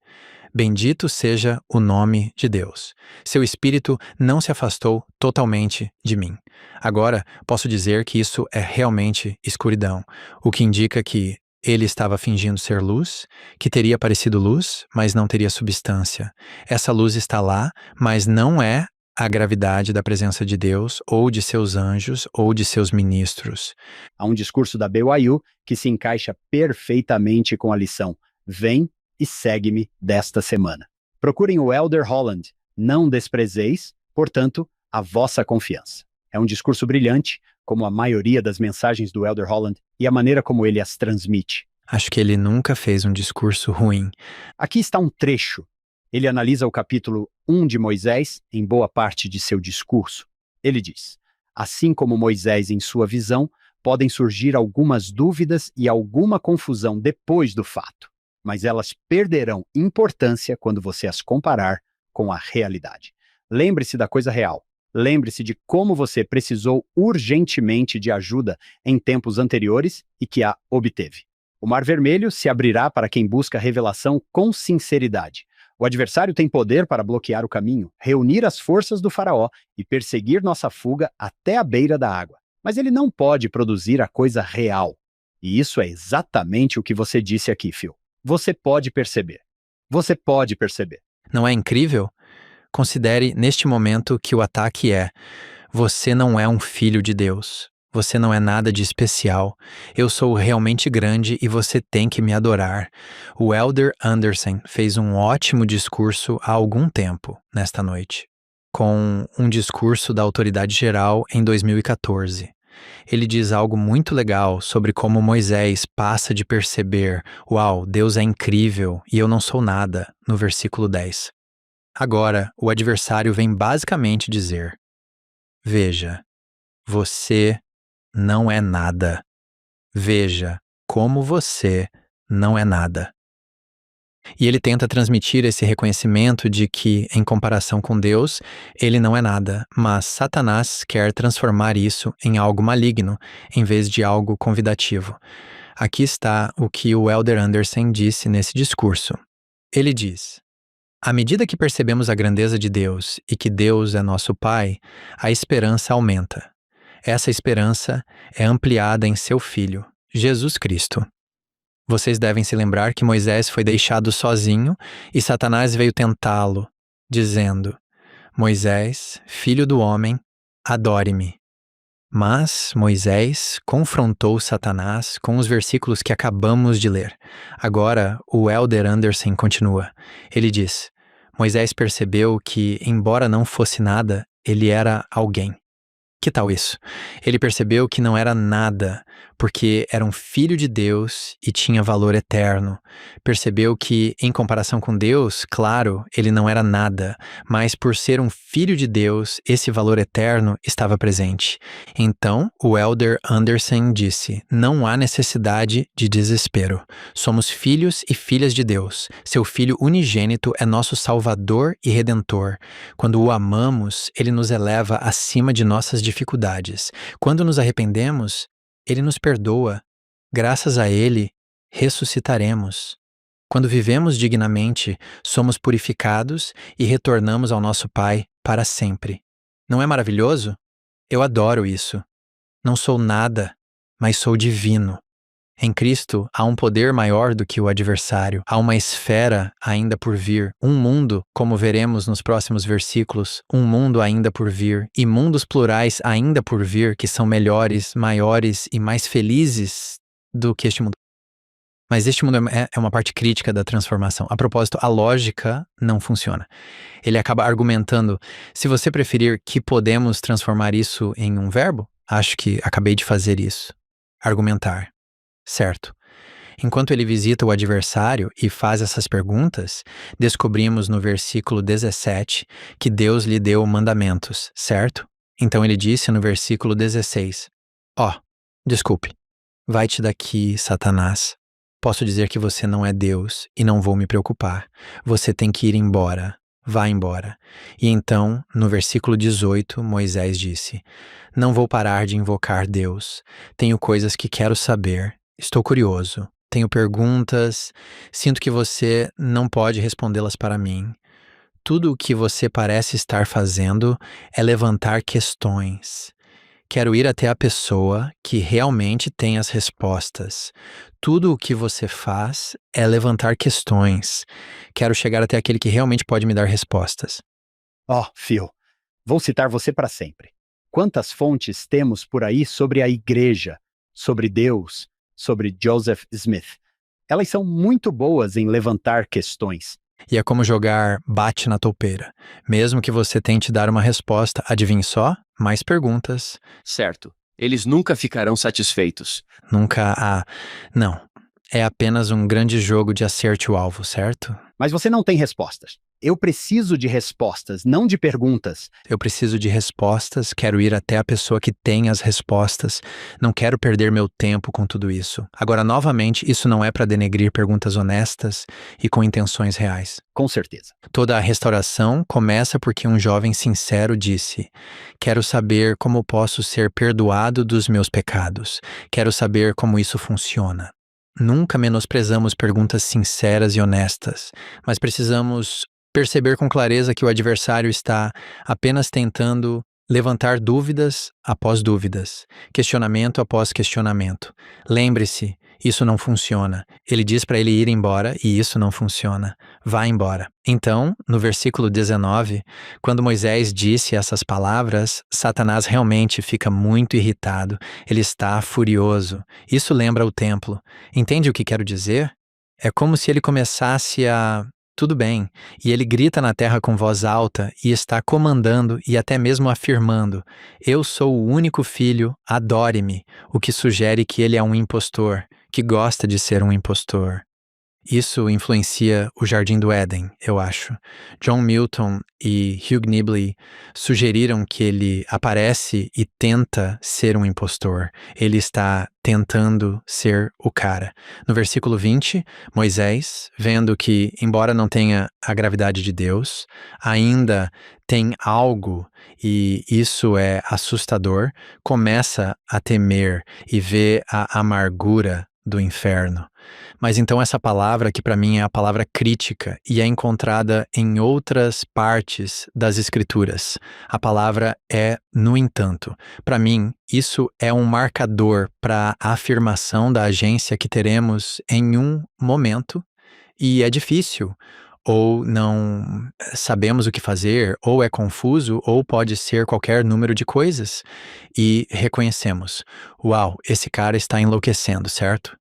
Bendito seja o nome de Deus. Seu espírito não se afastou totalmente de mim. Agora, posso dizer que isso é realmente escuridão, o que indica que ele estava fingindo ser luz, que teria parecido luz, mas não teria substância. Essa luz está lá, mas não é a gravidade da presença de Deus, ou de seus anjos, ou de seus ministros. Há um discurso da BYU que se encaixa perfeitamente com a lição Vem e segue-me desta semana. Procurem o Elder Holland. Não desprezeis, portanto, a vossa confiança. É um discurso brilhante, como a maioria das mensagens do Elder Holland e a maneira como ele as transmite. Acho que ele nunca fez um discurso ruim. Aqui está um trecho. Ele analisa o capítulo 1 de Moisés em boa parte de seu discurso. Ele diz, assim como Moisés em sua visão, podem surgir algumas dúvidas e alguma confusão depois do fato, mas elas perderão importância quando você as comparar com a realidade. Lembre-se da coisa real. Lembre-se de como você precisou urgentemente de ajuda em tempos anteriores e que a obteve. O Mar Vermelho se abrirá para quem busca revelação com sinceridade. O adversário tem poder para bloquear o caminho, reunir as forças do faraó e perseguir nossa fuga até a beira da água. Mas ele não pode produzir a coisa real. E isso é exatamente o que você disse aqui, Phil. Você pode perceber. Você pode perceber. Não é incrível? Considere neste momento que o ataque é: você não é um filho de Deus. Você não é nada de especial. Eu sou realmente grande e você tem que me adorar. O Elder Anderson fez um ótimo discurso há algum tempo, nesta noite, com um discurso da autoridade geral em 2014. Ele diz algo muito legal sobre como Moisés passa de perceber, uau, Deus é incrível e eu não sou nada, no versículo 10. Agora, o adversário vem basicamente dizer: veja, você não é nada. Veja como você não é nada. E ele tenta transmitir esse reconhecimento de que, em comparação com Deus, ele não é nada, mas Satanás quer transformar isso em algo maligno, em vez de algo convidativo. Aqui está o que o Elder Anderson disse nesse discurso. Ele diz: à medida que percebemos a grandeza de Deus e que Deus é nosso Pai, a esperança aumenta. Essa esperança é ampliada em seu Filho, Jesus Cristo. Vocês devem se lembrar que Moisés foi deixado sozinho e Satanás veio tentá-lo, dizendo: Moisés, filho do homem, adore-me. Mas Moisés confrontou Satanás com os versículos que acabamos de ler. Agora, o Elder Anderson continua. Ele diz: Moisés percebeu que, embora não fosse nada, ele era alguém. Que tal isso? Ele percebeu que não era nada, porque era um filho de Deus e tinha valor eterno. Percebeu que, em comparação com Deus, claro, ele não era nada, mas por ser um filho de Deus, esse valor eterno estava presente. Então, o Elder Anderson disse: não há necessidade de desespero. Somos filhos e filhas de Deus. Seu Filho unigênito é nosso Salvador e Redentor. Quando o amamos, ele nos eleva acima de nossas dificuldades. Quando nos arrependemos, ele nos perdoa. Graças a ele, ressuscitaremos. Quando vivemos dignamente, somos purificados e retornamos ao nosso Pai para sempre. Não é maravilhoso? Eu adoro isso. Não sou nada, mas sou divino. Em Cristo, há um poder maior do que o adversário, há uma esfera ainda por vir, um mundo, como veremos nos próximos versículos, um mundo ainda por vir, e mundos plurais ainda por vir, que são melhores, maiores e mais felizes do que este mundo. Mas este mundo é uma parte crítica da transformação. A propósito, a lógica não funciona. Ele acaba argumentando: se você preferir que podemos transformar isso em um verbo, acho que acabei de fazer isso. Argumentar. Certo. Enquanto ele visita o adversário e faz essas perguntas, descobrimos no versículo 17 que Deus lhe deu mandamentos, certo? Então ele disse no versículo 16: desculpe, vai-te daqui, Satanás. Posso dizer que você não é Deus e não vou me preocupar. Você tem que ir embora. Vá embora. E então, no versículo 18, Moisés disse: não vou parar de invocar Deus. Tenho coisas que quero saber. Estou curioso, tenho perguntas, sinto que você não pode respondê-las para mim. Tudo o que você parece estar fazendo é levantar questões. Quero ir até a pessoa que realmente tem as respostas. Tudo o que você faz é levantar questões. Quero chegar até aquele que realmente pode me dar respostas. Phil, vou citar você para sempre. Quantas fontes temos por aí sobre a igreja, sobre Deus, sobre Joseph Smith? Elas são muito boas em levantar questões. E é como jogar bate na toupeira. Mesmo que você tente dar uma resposta, adivinhe só, mais perguntas. Certo. Eles nunca ficarão satisfeitos. Nunca há... Não. É apenas um grande jogo de acerte o alvo, certo? Mas você não tem respostas. Eu preciso de respostas, não de perguntas. Eu preciso de respostas, quero ir até a pessoa que tem as respostas. Não quero perder meu tempo com tudo isso. Agora, novamente, isso não é para denegrir perguntas honestas e com intenções reais. Com certeza. Toda a restauração começa porque um jovem sincero disse: quero saber como posso ser perdoado dos meus pecados. Quero saber como isso funciona. Nunca menosprezamos perguntas sinceras e honestas, mas precisamos perceber com clareza que o adversário está apenas tentando levantar dúvidas após dúvidas, questionamento após questionamento. Lembre-se, isso não funciona. Ele diz para ele ir embora e isso não funciona. Vá embora. Então, no versículo 19, quando Moisés disse essas palavras, Satanás realmente fica muito irritado. Ele está furioso. Isso lembra o templo. Entende o que quero dizer? É como se ele começasse a... tudo bem. E ele grita na terra com voz alta e está comandando e até mesmo afirmando: Eu sou o único filho, adore-me, o que sugere que ele é um impostor, que gosta de ser um impostor. Isso influencia o Jardim do Éden, eu acho. John Milton e Hugh Nibley sugeriram que ele aparece e tenta ser um impostor. Ele está tentando ser o cara. No versículo 20, Moisés, vendo que, embora não tenha a gravidade de Deus, ainda tem algo, e isso é assustador, começa a temer e vê a amargura do inferno. Mas então essa palavra que para mim é a palavra crítica e é encontrada em outras partes das escrituras. A palavra é no entanto. Para mim, isso é um marcador para a afirmação da agência que teremos em um momento e é difícil. Ou não sabemos o que fazer, ou é confuso, ou pode ser qualquer número de coisas. E reconhecemos: uau, esse cara está enlouquecendo, certo?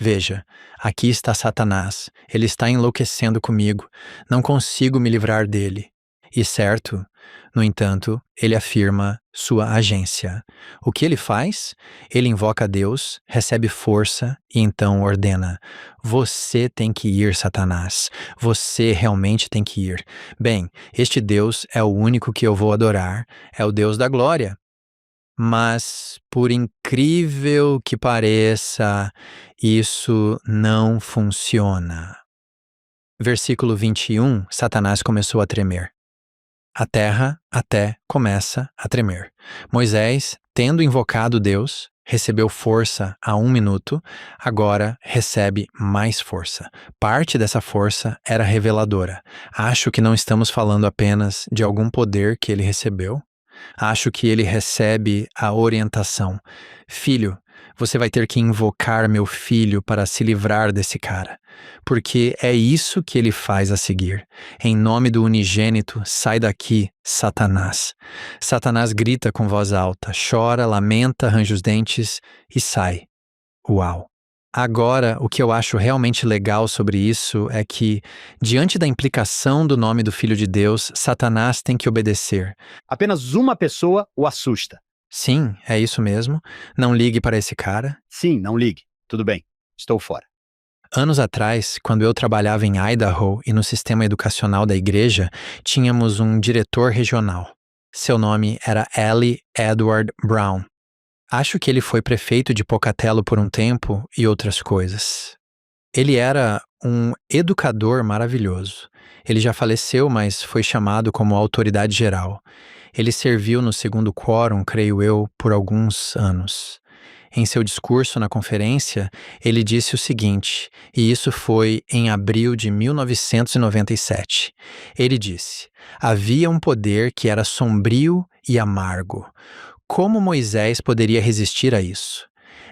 Veja, aqui está Satanás, ele está enlouquecendo comigo, não consigo me livrar dele. E certo, no entanto, ele afirma sua agência. O que ele faz? Ele invoca a Deus, recebe força e então ordena: Você tem que ir, Satanás. Você realmente tem que ir. Bem, este Deus é o único que eu vou adorar, é o Deus da glória. Mas, por incrível que pareça, isso não funciona. Versículo 21, Satanás começou a tremer. A terra até começa a tremer. Moisés, tendo invocado Deus, recebeu força há 1 minuto, agora recebe mais força. Parte dessa força era reveladora. Acho que não estamos falando apenas de algum poder que ele recebeu. Acho que ele recebe a orientação: Filho, você vai ter que invocar meu filho para se livrar desse cara. Porque é isso que ele faz a seguir. Em nome do unigênito, sai daqui, Satanás. Satanás grita com voz alta, chora, lamenta, arranja os dentes e sai. Uau! Agora, o que eu acho realmente legal sobre isso é que, diante da implicação do nome do Filho de Deus, Satanás tem que obedecer. Apenas uma pessoa o assusta. Sim, é isso mesmo. Não ligue para esse cara. Sim, não ligue. Tudo bem, estou fora. Anos atrás, quando eu trabalhava em Idaho e no sistema educacional da igreja, tínhamos um diretor regional. Seu nome era Eli Edward Brown. Acho que ele foi prefeito de Pocatello por um tempo e outras coisas. Ele era um educador maravilhoso. Ele já faleceu, mas foi chamado como autoridade geral. Ele serviu no segundo quórum, creio eu, por alguns anos. Em seu discurso na conferência, ele disse o seguinte, e isso foi em abril de 1997. Ele disse: havia um poder que era sombrio e amargo. Como Moisés poderia resistir a isso?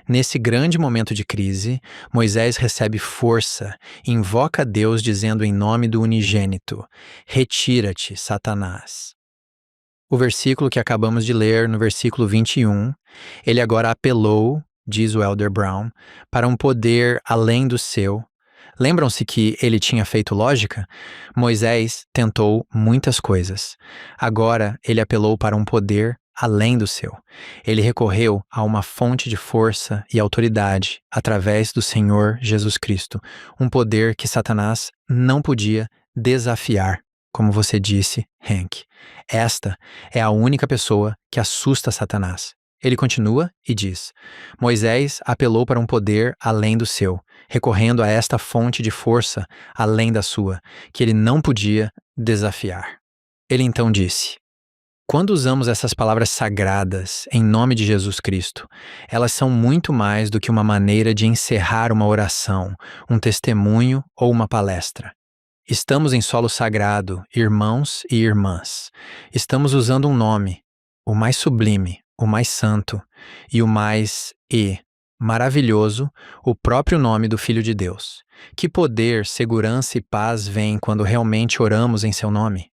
Nesse grande momento de crise, Moisés recebe força, invoca Deus dizendo em nome do unigênito: Retira-te, Satanás. O versículo que acabamos de ler, no versículo 21, ele agora apelou, diz o Elder Brown, para um poder além do seu. Lembram-se que ele tinha feito lógica? Moisés tentou muitas coisas. Agora ele apelou para um poder além do seu. Ele recorreu a uma fonte de força e autoridade através do Senhor Jesus Cristo, um poder que Satanás não podia desafiar, como você disse, Hank. Esta é a única pessoa que assusta Satanás. Ele continua e diz: Moisés apelou para um poder além do seu, recorrendo a esta fonte de força além da sua, que ele não podia desafiar. Ele então disse: quando usamos essas palavras sagradas em nome de Jesus Cristo, elas são muito mais do que uma maneira de encerrar uma oração, um testemunho ou uma palestra. Estamos em solo sagrado, irmãos e irmãs. Estamos usando um nome, o mais sublime, o mais santo e o mais maravilhoso, o próprio nome do Filho de Deus. Que poder, segurança e paz vem quando realmente oramos em seu nome?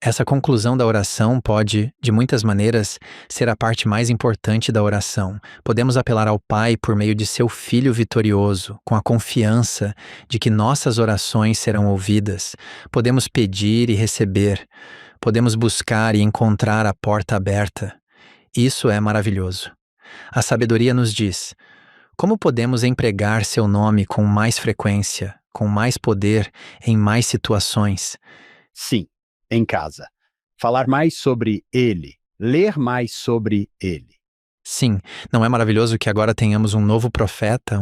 Essa conclusão da oração pode, de muitas maneiras, ser a parte mais importante da oração. Podemos apelar ao Pai por meio de seu Filho vitorioso, com a confiança de que nossas orações serão ouvidas. Podemos pedir e receber. Podemos buscar e encontrar a porta aberta. Isso é maravilhoso. A sabedoria nos diz: como podemos empregar seu nome com mais frequência, com mais poder, em mais situações? Sim, em casa. Falar mais sobre ele, ler mais sobre ele. Sim, não é maravilhoso que agora tenhamos um novo profeta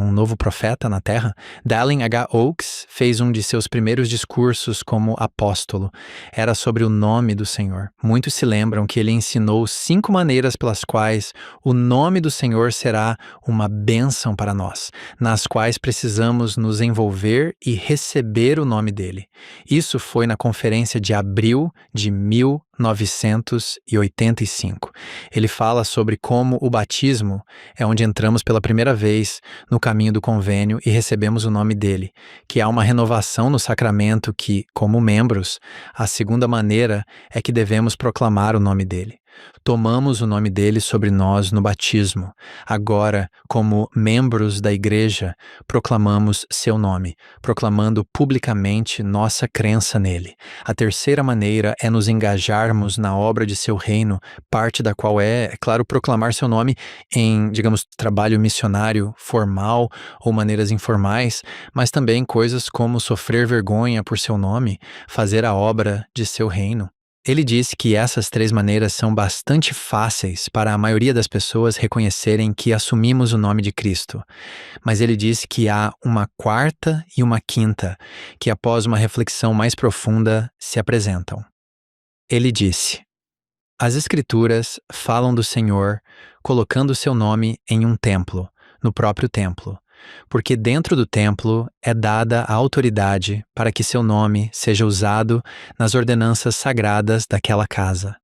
na Terra? Dallin H. Oaks fez um de seus primeiros discursos como apóstolo. Era sobre o nome do Senhor. Muitos se lembram que ele ensinou 5 maneiras pelas quais o nome do Senhor será uma bênção para nós, nas quais precisamos nos envolver e receber o nome dele. Isso foi na conferência de abril de 1985. Ele fala sobre como o batismo é onde entramos pela primeira vez no caminho do convênio e recebemos o nome dele, que há uma renovação no sacramento que, como membros, a segunda maneira é que devemos proclamar o nome dele. Tomamos o nome dele sobre nós no batismo. Agora, como membros da igreja, proclamamos seu nome, proclamando publicamente nossa crença nele. A terceira maneira é nos engajarmos na obra de seu reino, parte da qual é claro, proclamar seu nome em, digamos, trabalho missionário formal ou maneiras informais, mas também coisas como sofrer vergonha por seu nome, fazer a obra de seu reino. Ele disse que essas 3 maneiras são bastante fáceis para a maioria das pessoas reconhecerem que assumimos o nome de Cristo. Mas ele disse que há uma 4ª e uma 5ª, que após uma reflexão mais profunda se apresentam. Ele disse: as Escrituras falam do Senhor colocando seu nome em um templo, no próprio templo, porque dentro do templo é dada a autoridade para que seu nome seja usado nas ordenanças sagradas daquela casa.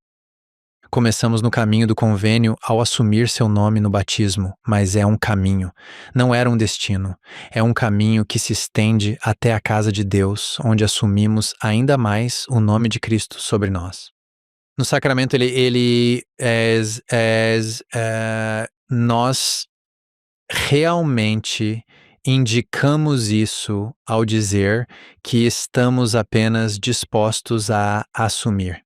Começamos no caminho do convênio ao assumir seu nome no batismo, mas é um caminho, não era um destino. É um caminho que se estende até a casa de Deus, onde assumimos ainda mais o nome de Cristo sobre nós. No sacramento, nós realmente indicamos isso ao dizer que estamos apenas dispostos a assumir.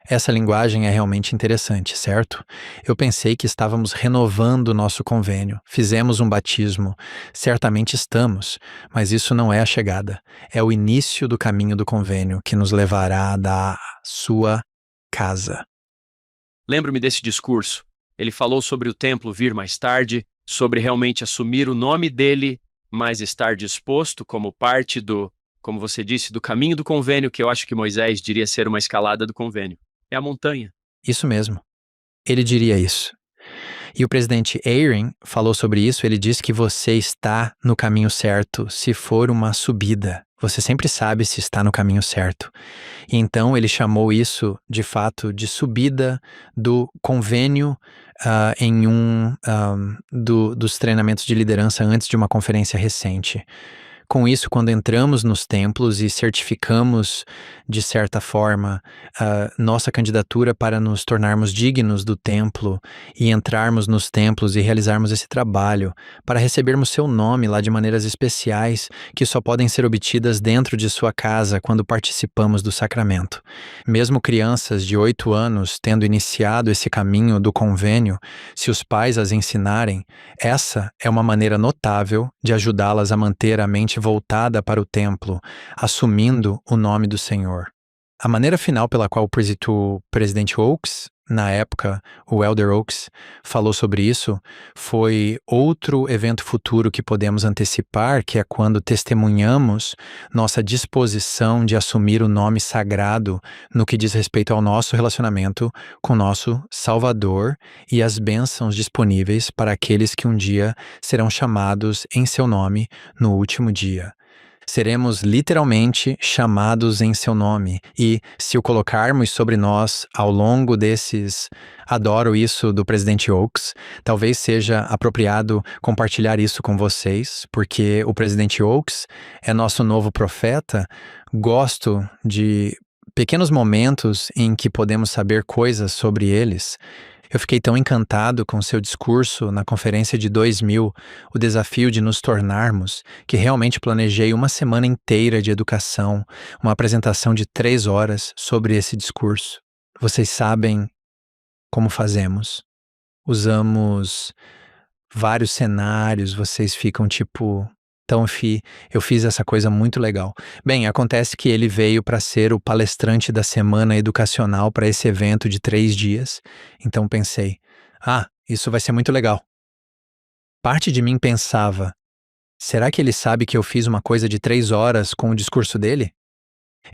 Essa linguagem é realmente interessante, certo? Eu pensei que estávamos renovando o nosso convênio, fizemos um batismo, certamente estamos, mas isso não é a chegada. É o início do caminho do convênio que nos levará da sua casa. Lembro-me desse discurso. Ele falou sobre o templo vir mais tarde, sobre realmente assumir o nome dele, mas estar disposto como parte do, como você disse, do caminho do convênio, que eu acho que Moisés diria ser uma escalada do convênio. É a montanha. Isso mesmo. Ele diria isso. E o presidente Eyring falou sobre isso. Ele disse que você está no caminho certo se for uma subida. Você sempre sabe se está no caminho certo. E então ele chamou isso, de fato, de subida do convênio em dos treinamentos de liderança antes de uma conferência recente. Com isso, quando entramos nos templos e certificamos, de certa forma, nossa candidatura para nos tornarmos dignos do templo e entrarmos nos templos e realizarmos esse trabalho, para recebermos seu nome lá de maneiras especiais que só podem ser obtidas dentro de sua casa quando participamos do sacramento. Mesmo crianças de 8 anos tendo iniciado esse caminho do convênio, se os pais as ensinarem, essa é uma maneira notável de ajudá-las a manter a mente voltada para o templo, assumindo o nome do Senhor. A maneira final pela qual o presidente Oaks, na época, o Elder Oaks, falou sobre isso, foi outro evento futuro que podemos antecipar, que é quando testemunhamos nossa disposição de assumir o nome sagrado no que diz respeito ao nosso relacionamento com nosso Salvador e as bênçãos disponíveis para aqueles que um dia serão chamados em seu nome no último dia. Seremos literalmente chamados em seu nome e, se o colocarmos sobre nós ao longo desses, adoro isso do presidente Oaks, talvez seja apropriado compartilhar isso com vocês, porque o presidente Oaks é nosso novo profeta. Gosto de pequenos momentos em que podemos saber coisas sobre eles. Eu fiquei tão encantado com seu discurso na conferência de 2000, o desafio de nos tornarmos, que realmente planejei uma semana inteira de educação, uma apresentação de 3 horas sobre esse discurso. Vocês sabem como fazemos. Usamos vários cenários, vocês ficam tipo, então, eu fiz essa coisa muito legal. Bem, acontece que ele veio para ser o palestrante da semana educacional para esse evento de 3 dias. Então pensei, isso vai ser muito legal. Parte de mim pensava, será que ele sabe que eu fiz uma coisa de 3 horas com o discurso dele?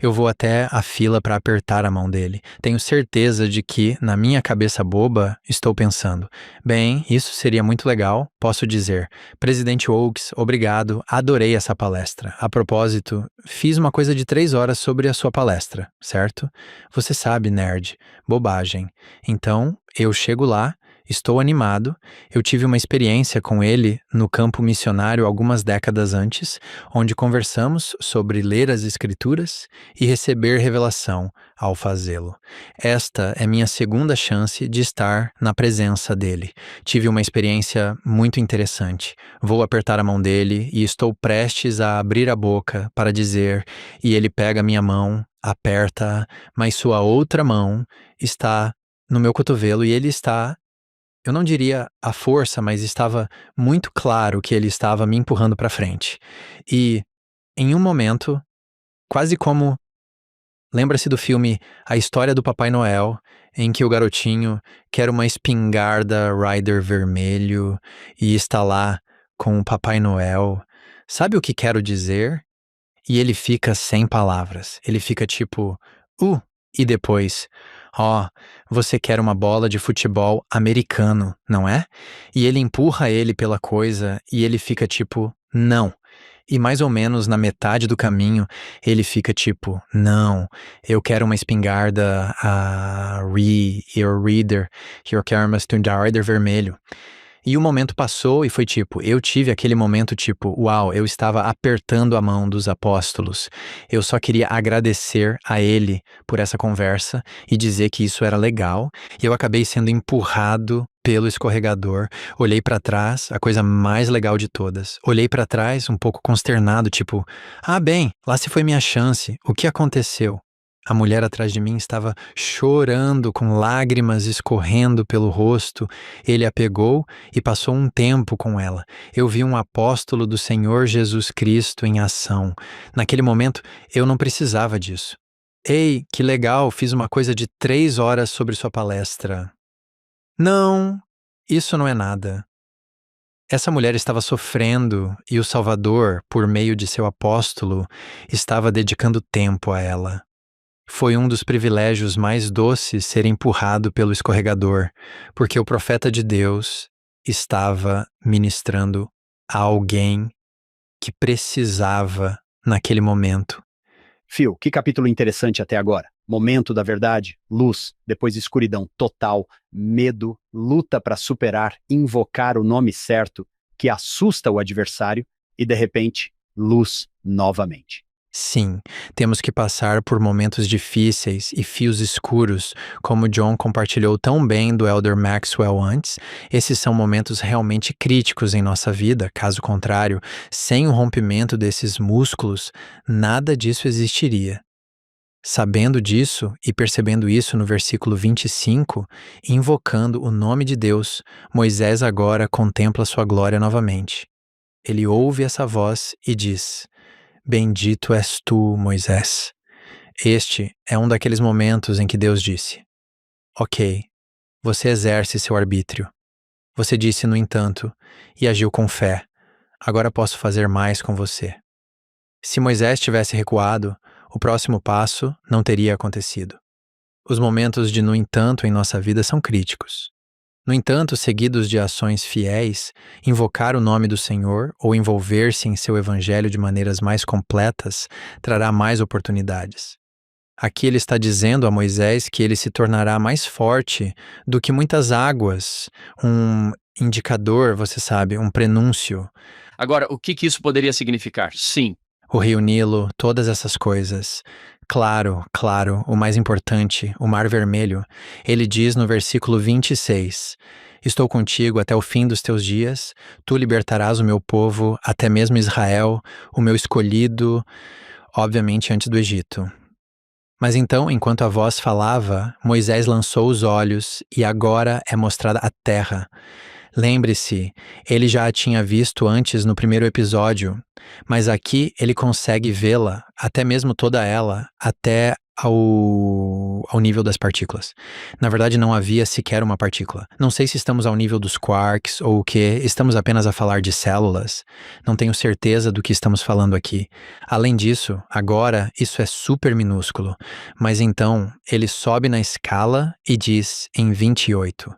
Eu vou até a fila para apertar a mão dele. Tenho certeza de que, na minha cabeça boba, estou pensando: bem, isso seria muito legal, posso dizer. Presidente Oakes, obrigado, adorei essa palestra. A propósito, fiz uma coisa de 3 horas sobre a sua palestra, certo? Você sabe, nerd, bobagem. Então, eu chego lá. Estou animado. Eu tive uma experiência com ele no campo missionário algumas décadas antes, onde conversamos sobre ler as Escrituras e receber revelação ao fazê-lo. Esta é minha segunda chance de estar na presença dele. Tive uma experiência muito interessante. Vou apertar a mão dele e estou prestes a abrir a boca para dizer, e ele pega minha mão, aperta, mas sua outra mão está no meu cotovelo e ele está. Eu não diria à força, mas estava muito claro que ele estava me empurrando para frente. E, em um momento, quase como... Lembra-se do filme A História do Papai Noel, em que o garotinho quer uma espingarda Rider vermelho e está lá com o Papai Noel. Sabe o que quero dizer? E ele fica sem palavras. Ele fica tipo, e depois... você quer uma bola de futebol americano, não é? E ele empurra ele pela coisa e ele fica tipo, não. E mais ou menos na metade do caminho, ele fica tipo, não, eu quero uma espingarda, Reader, eu quero uma espingarda vermelho. E o momento passou e foi tipo, eu tive aquele momento tipo, uau, eu estava apertando a mão dos apóstolos. Eu só queria agradecer a ele por essa conversa e dizer que isso era legal. E eu acabei sendo empurrado pelo escorregador. Olhei pra trás, a coisa mais legal de todas. Olhei pra trás um pouco consternado, tipo, bem, lá se foi minha chance. O que aconteceu? A mulher atrás de mim estava chorando, com lágrimas escorrendo pelo rosto. Ele a pegou e passou um tempo com ela. Eu vi um apóstolo do Senhor Jesus Cristo em ação. Naquele momento, eu não precisava disso. Ei, que legal, fiz uma coisa de 3 horas sobre sua palestra. Não, isso não é nada. Essa mulher estava sofrendo e o Salvador, por meio de seu apóstolo, estava dedicando tempo a ela. Foi um dos privilégios mais doces ser empurrado pelo escorregador, porque o profeta de Deus estava ministrando a alguém que precisava naquele momento. Phil, que capítulo interessante até agora. Momento da verdade, luz, depois escuridão total, medo, luta para superar, invocar o nome certo, que assusta o adversário, e de repente, luz novamente. Sim, temos que passar por momentos difíceis e fios escuros, como John compartilhou tão bem do Elder Maxwell antes. Esses são momentos realmente críticos em nossa vida, caso contrário, sem o rompimento desses músculos, nada disso existiria. Sabendo disso e percebendo isso no versículo 25, invocando o nome de Deus, Moisés agora contempla sua glória novamente. Ele ouve essa voz e diz: Bendito és tu, Moisés. Este é um daqueles momentos em que Deus disse: Ok, você exerce seu arbítrio. Você disse, no entanto, e agiu com fé. Agora posso fazer mais com você. Se Moisés tivesse recuado, o próximo passo não teria acontecido. Os momentos de no entanto em nossa vida são críticos. No entanto, seguidos de ações fiéis, invocar o nome do Senhor ou envolver-se em seu evangelho de maneiras mais completas trará mais oportunidades. Aqui ele está dizendo a Moisés que ele se tornará mais forte do que muitas águas, um indicador, você sabe, um prenúncio. Agora, o que isso poderia significar? Sim. O Rio Nilo, todas essas coisas. Claro, claro, o mais importante, o Mar Vermelho. Ele diz no versículo 26: Estou contigo até o fim dos teus dias, tu libertarás o meu povo, até mesmo Israel, o meu escolhido, obviamente antes do Egito. Mas então, enquanto a voz falava, Moisés lançou os olhos e agora é mostrada a terra. Lembre-se, ele já a tinha visto antes no primeiro episódio, mas aqui ele consegue vê-la, até mesmo toda ela, até ao nível das partículas. Na verdade, não havia sequer uma partícula. Não sei se estamos ao nível dos quarks ou o que, estamos apenas a falar de células. Não tenho certeza do que estamos falando aqui. Além disso, agora isso é super minúsculo. Mas então, ele sobe na escala e diz em 28: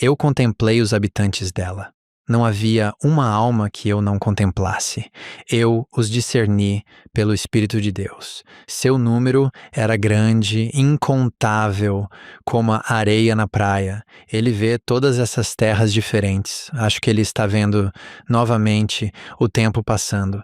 Eu contemplei os habitantes dela. Não havia uma alma que eu não contemplasse. Eu os discerni pelo Espírito de Deus. Seu número era grande, incontável, como a areia na praia. Ele vê todas essas terras diferentes. Acho que ele está vendo novamente o tempo passando.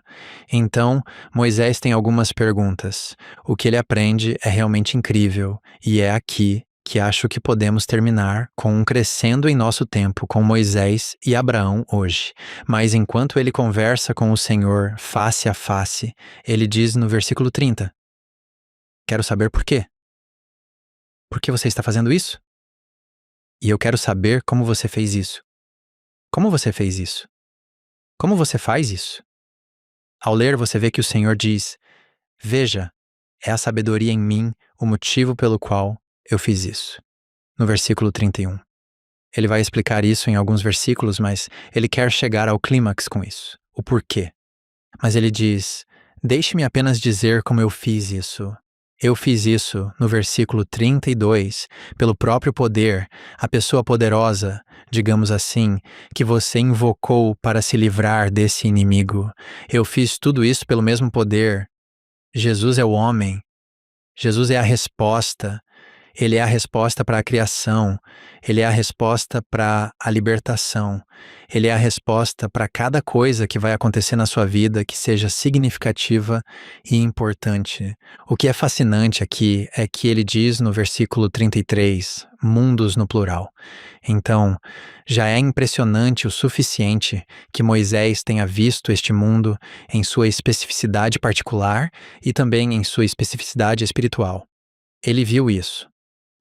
Então, Moisés tem algumas perguntas. O que ele aprende é realmente incrível, e é aqui que acho que podemos terminar com um crescendo em nosso tempo com Moisés e Abraão hoje. Mas enquanto ele conversa com o Senhor face a face, ele diz no versículo 30: Quero saber por quê. Por que você está fazendo isso? E eu quero saber como você fez isso. Como você fez isso? Como você faz isso? Ao ler, você vê que o Senhor diz: Veja, é a sabedoria em mim o motivo pelo qual eu fiz isso. No versículo 31. Ele vai explicar isso em alguns versículos, mas ele quer chegar ao clímax com isso. O porquê. Mas ele diz: Deixe-me apenas dizer como eu fiz isso. Eu fiz isso, no versículo 32, pelo próprio poder, a pessoa poderosa, digamos assim, que você invocou para se livrar desse inimigo. Eu fiz tudo isso pelo mesmo poder. Jesus é o homem. Jesus é a resposta. Ele é a resposta para a criação, ele é a resposta para a libertação, ele é a resposta para cada coisa que vai acontecer na sua vida que seja significativa e importante. O que é fascinante aqui é que ele diz no versículo 33, mundos no plural. Então, já é impressionante o suficiente que Moisés tenha visto este mundo em sua especificidade particular e também em sua especificidade espiritual. Ele viu isso.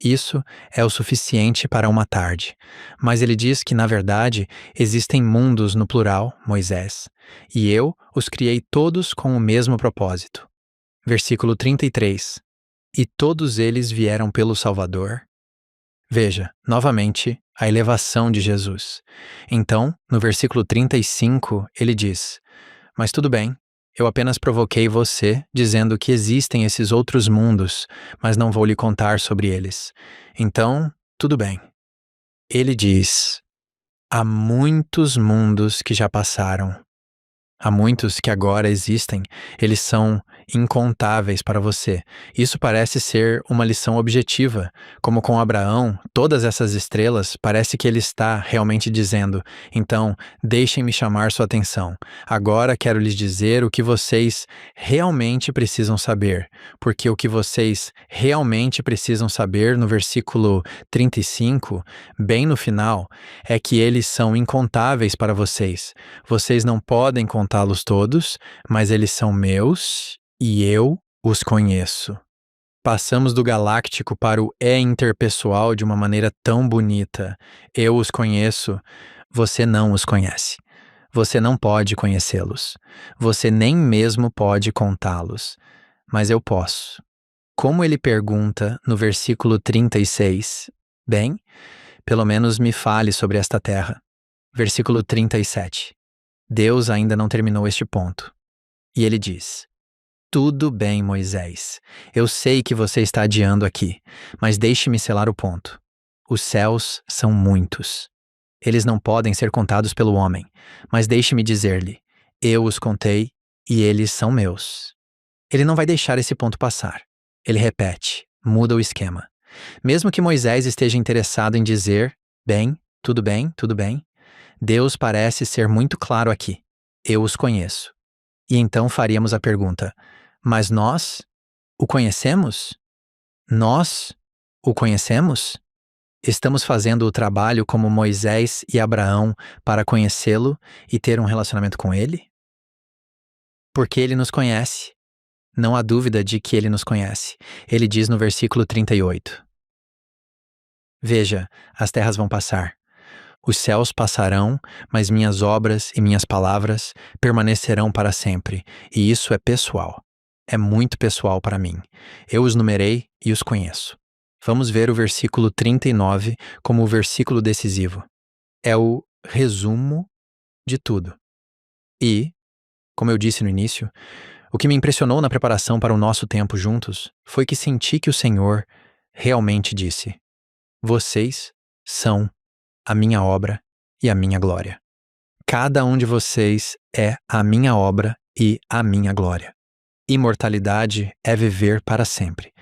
Isso é o suficiente para uma tarde. Mas ele diz que, na verdade, existem mundos no plural, Moisés, e eu os criei todos com o mesmo propósito. Versículo 33. E todos eles vieram pelo Salvador. Veja, novamente, a elevação de Jesus. Então, no versículo 35, ele diz: Mas tudo bem. Eu apenas provoquei você, dizendo que existem esses outros mundos, mas não vou lhe contar sobre eles. Então, tudo bem. Ele diz: há muitos mundos que já passaram. Há muitos que agora existem, eles são incontáveis para você. Isso parece ser uma lição objetiva. Como com Abraão, todas essas estrelas, parece que ele está realmente dizendo: então, deixem-me chamar sua atenção. Agora quero lhes dizer o que vocês realmente precisam saber. Porque o que vocês realmente precisam saber, no versículo 35, bem no final, é que eles são incontáveis para vocês. Vocês não podem contá-los todos, mas eles são meus e eu os conheço. Passamos do galáctico para o interpessoal de uma maneira tão bonita. Eu os conheço, você não os conhece. Você não pode conhecê-los. Você nem mesmo pode contá-los. Mas eu posso. Como ele pergunta no versículo 36, bem, pelo menos me fale sobre esta terra. Versículo 37. Deus ainda não terminou este ponto. E ele diz: tudo bem, Moisés. Eu sei que você está adiando aqui, mas deixe-me selar o ponto. Os céus são muitos. Eles não podem ser contados pelo homem, mas deixe-me dizer-lhe: eu os contei e eles são meus. Ele não vai deixar esse ponto passar. Ele repete, muda o esquema. Mesmo que Moisés esteja interessado em dizer: bem, tudo bem, tudo bem, Deus parece ser muito claro aqui. Eu os conheço. E então faríamos a pergunta: mas nós? O conhecemos? Nós o conhecemos? Estamos fazendo o trabalho como Moisés e Abraão para conhecê-lo e ter um relacionamento com ele? Porque ele nos conhece. Não há dúvida de que ele nos conhece. Ele diz no versículo 38. Veja, as terras vão passar. Os céus passarão, mas minhas obras e minhas palavras permanecerão para sempre. E isso é pessoal. É muito pessoal para mim. Eu os numerei e os conheço. Vamos ver o versículo 39 como o versículo decisivo. É o resumo de tudo. E, como eu disse no início, o que me impressionou na preparação para o nosso tempo juntos foi que senti que o Senhor realmente disse: vocês são a minha obra e a minha glória. Cada um de vocês é a minha obra e a minha glória. Imortalidade é viver para sempre.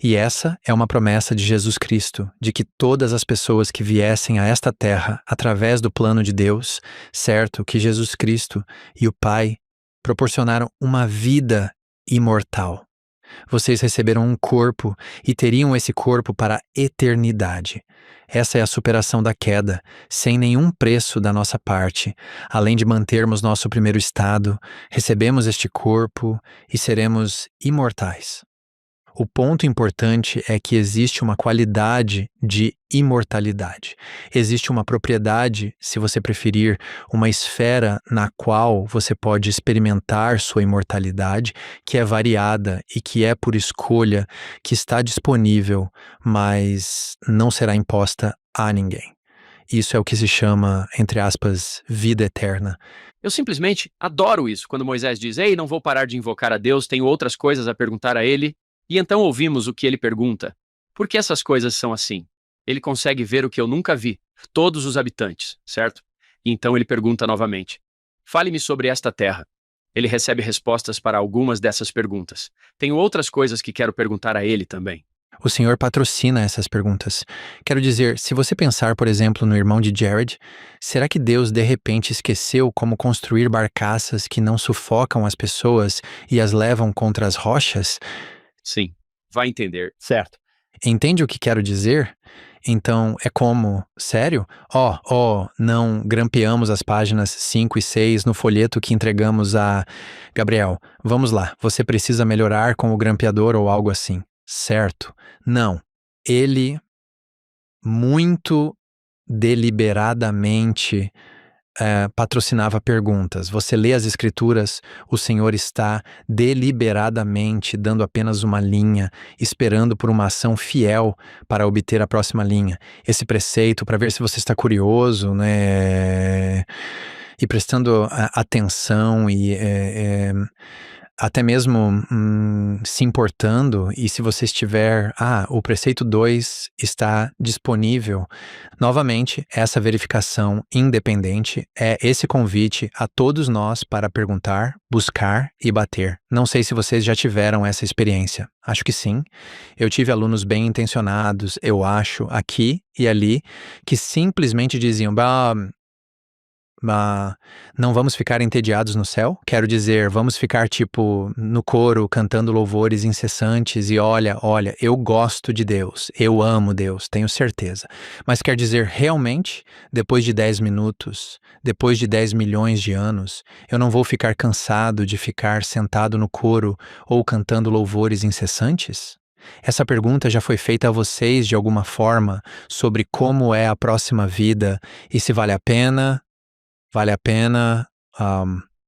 E essa é uma promessa de Jesus Cristo, de que todas as pessoas que viessem a esta terra através do plano de Deus, certo que Jesus Cristo e o Pai proporcionaram uma vida imortal. Vocês receberam um corpo e teriam esse corpo para a eternidade. Essa é a superação da queda, sem nenhum preço da nossa parte. Além de mantermos nosso primeiro estado, recebemos este corpo e seremos imortais. O ponto importante é que existe uma qualidade de imortalidade. Existe uma propriedade, se você preferir, uma esfera na qual você pode experimentar sua imortalidade, que é variada e que é por escolha, que está disponível, mas não será imposta a ninguém. Isso é o que se chama, entre aspas, vida eterna. Eu simplesmente adoro isso, quando Moisés diz: ei, não vou parar de invocar a Deus, tenho outras coisas a perguntar a ele. E então ouvimos o que ele pergunta. Por que essas coisas são assim? Ele consegue ver o que eu nunca vi, todos os habitantes, certo? E então ele pergunta novamente: fale-me sobre esta terra. Ele recebe respostas para algumas dessas perguntas. Tenho outras coisas que quero perguntar a ele também. O Senhor patrocina essas perguntas. Quero dizer, se você pensar, por exemplo, no irmão de Jared, será que Deus de repente esqueceu como construir barcaças que não sufocam as pessoas e as levam contra as rochas? Sim, vai entender. Certo. Entende o que quero dizer? Então, é como, sério? Não grampeamos as páginas 5 e 6 no folheto que entregamos a... Gabriel, vamos lá, você precisa melhorar com o grampeador ou algo assim. Certo. Não. Ele muito deliberadamente patrocinava perguntas. Você lê as escrituras, o Senhor está deliberadamente dando apenas uma linha, esperando por uma ação fiel para obter a próxima linha. Esse preceito, para ver se você está curioso, né? E prestando atenção e até mesmo se importando, e se você estiver, o preceito 2 está disponível. Novamente, essa verificação independente é esse convite a todos nós para perguntar, buscar e bater. Não sei se vocês já tiveram essa experiência. Acho que sim. Eu tive alunos bem intencionados, eu acho, aqui e ali, que simplesmente diziam: não vamos ficar entediados no céu? Quero dizer, vamos ficar no coro, cantando louvores incessantes e olha, eu gosto de Deus, eu amo Deus, tenho certeza. Mas quer dizer, realmente, depois de 10 minutos, depois de 10 milhões de anos, eu não vou ficar cansado de ficar sentado no coro ou cantando louvores incessantes? Essa pergunta já foi feita a vocês de alguma forma sobre como é a próxima vida e se vale a pena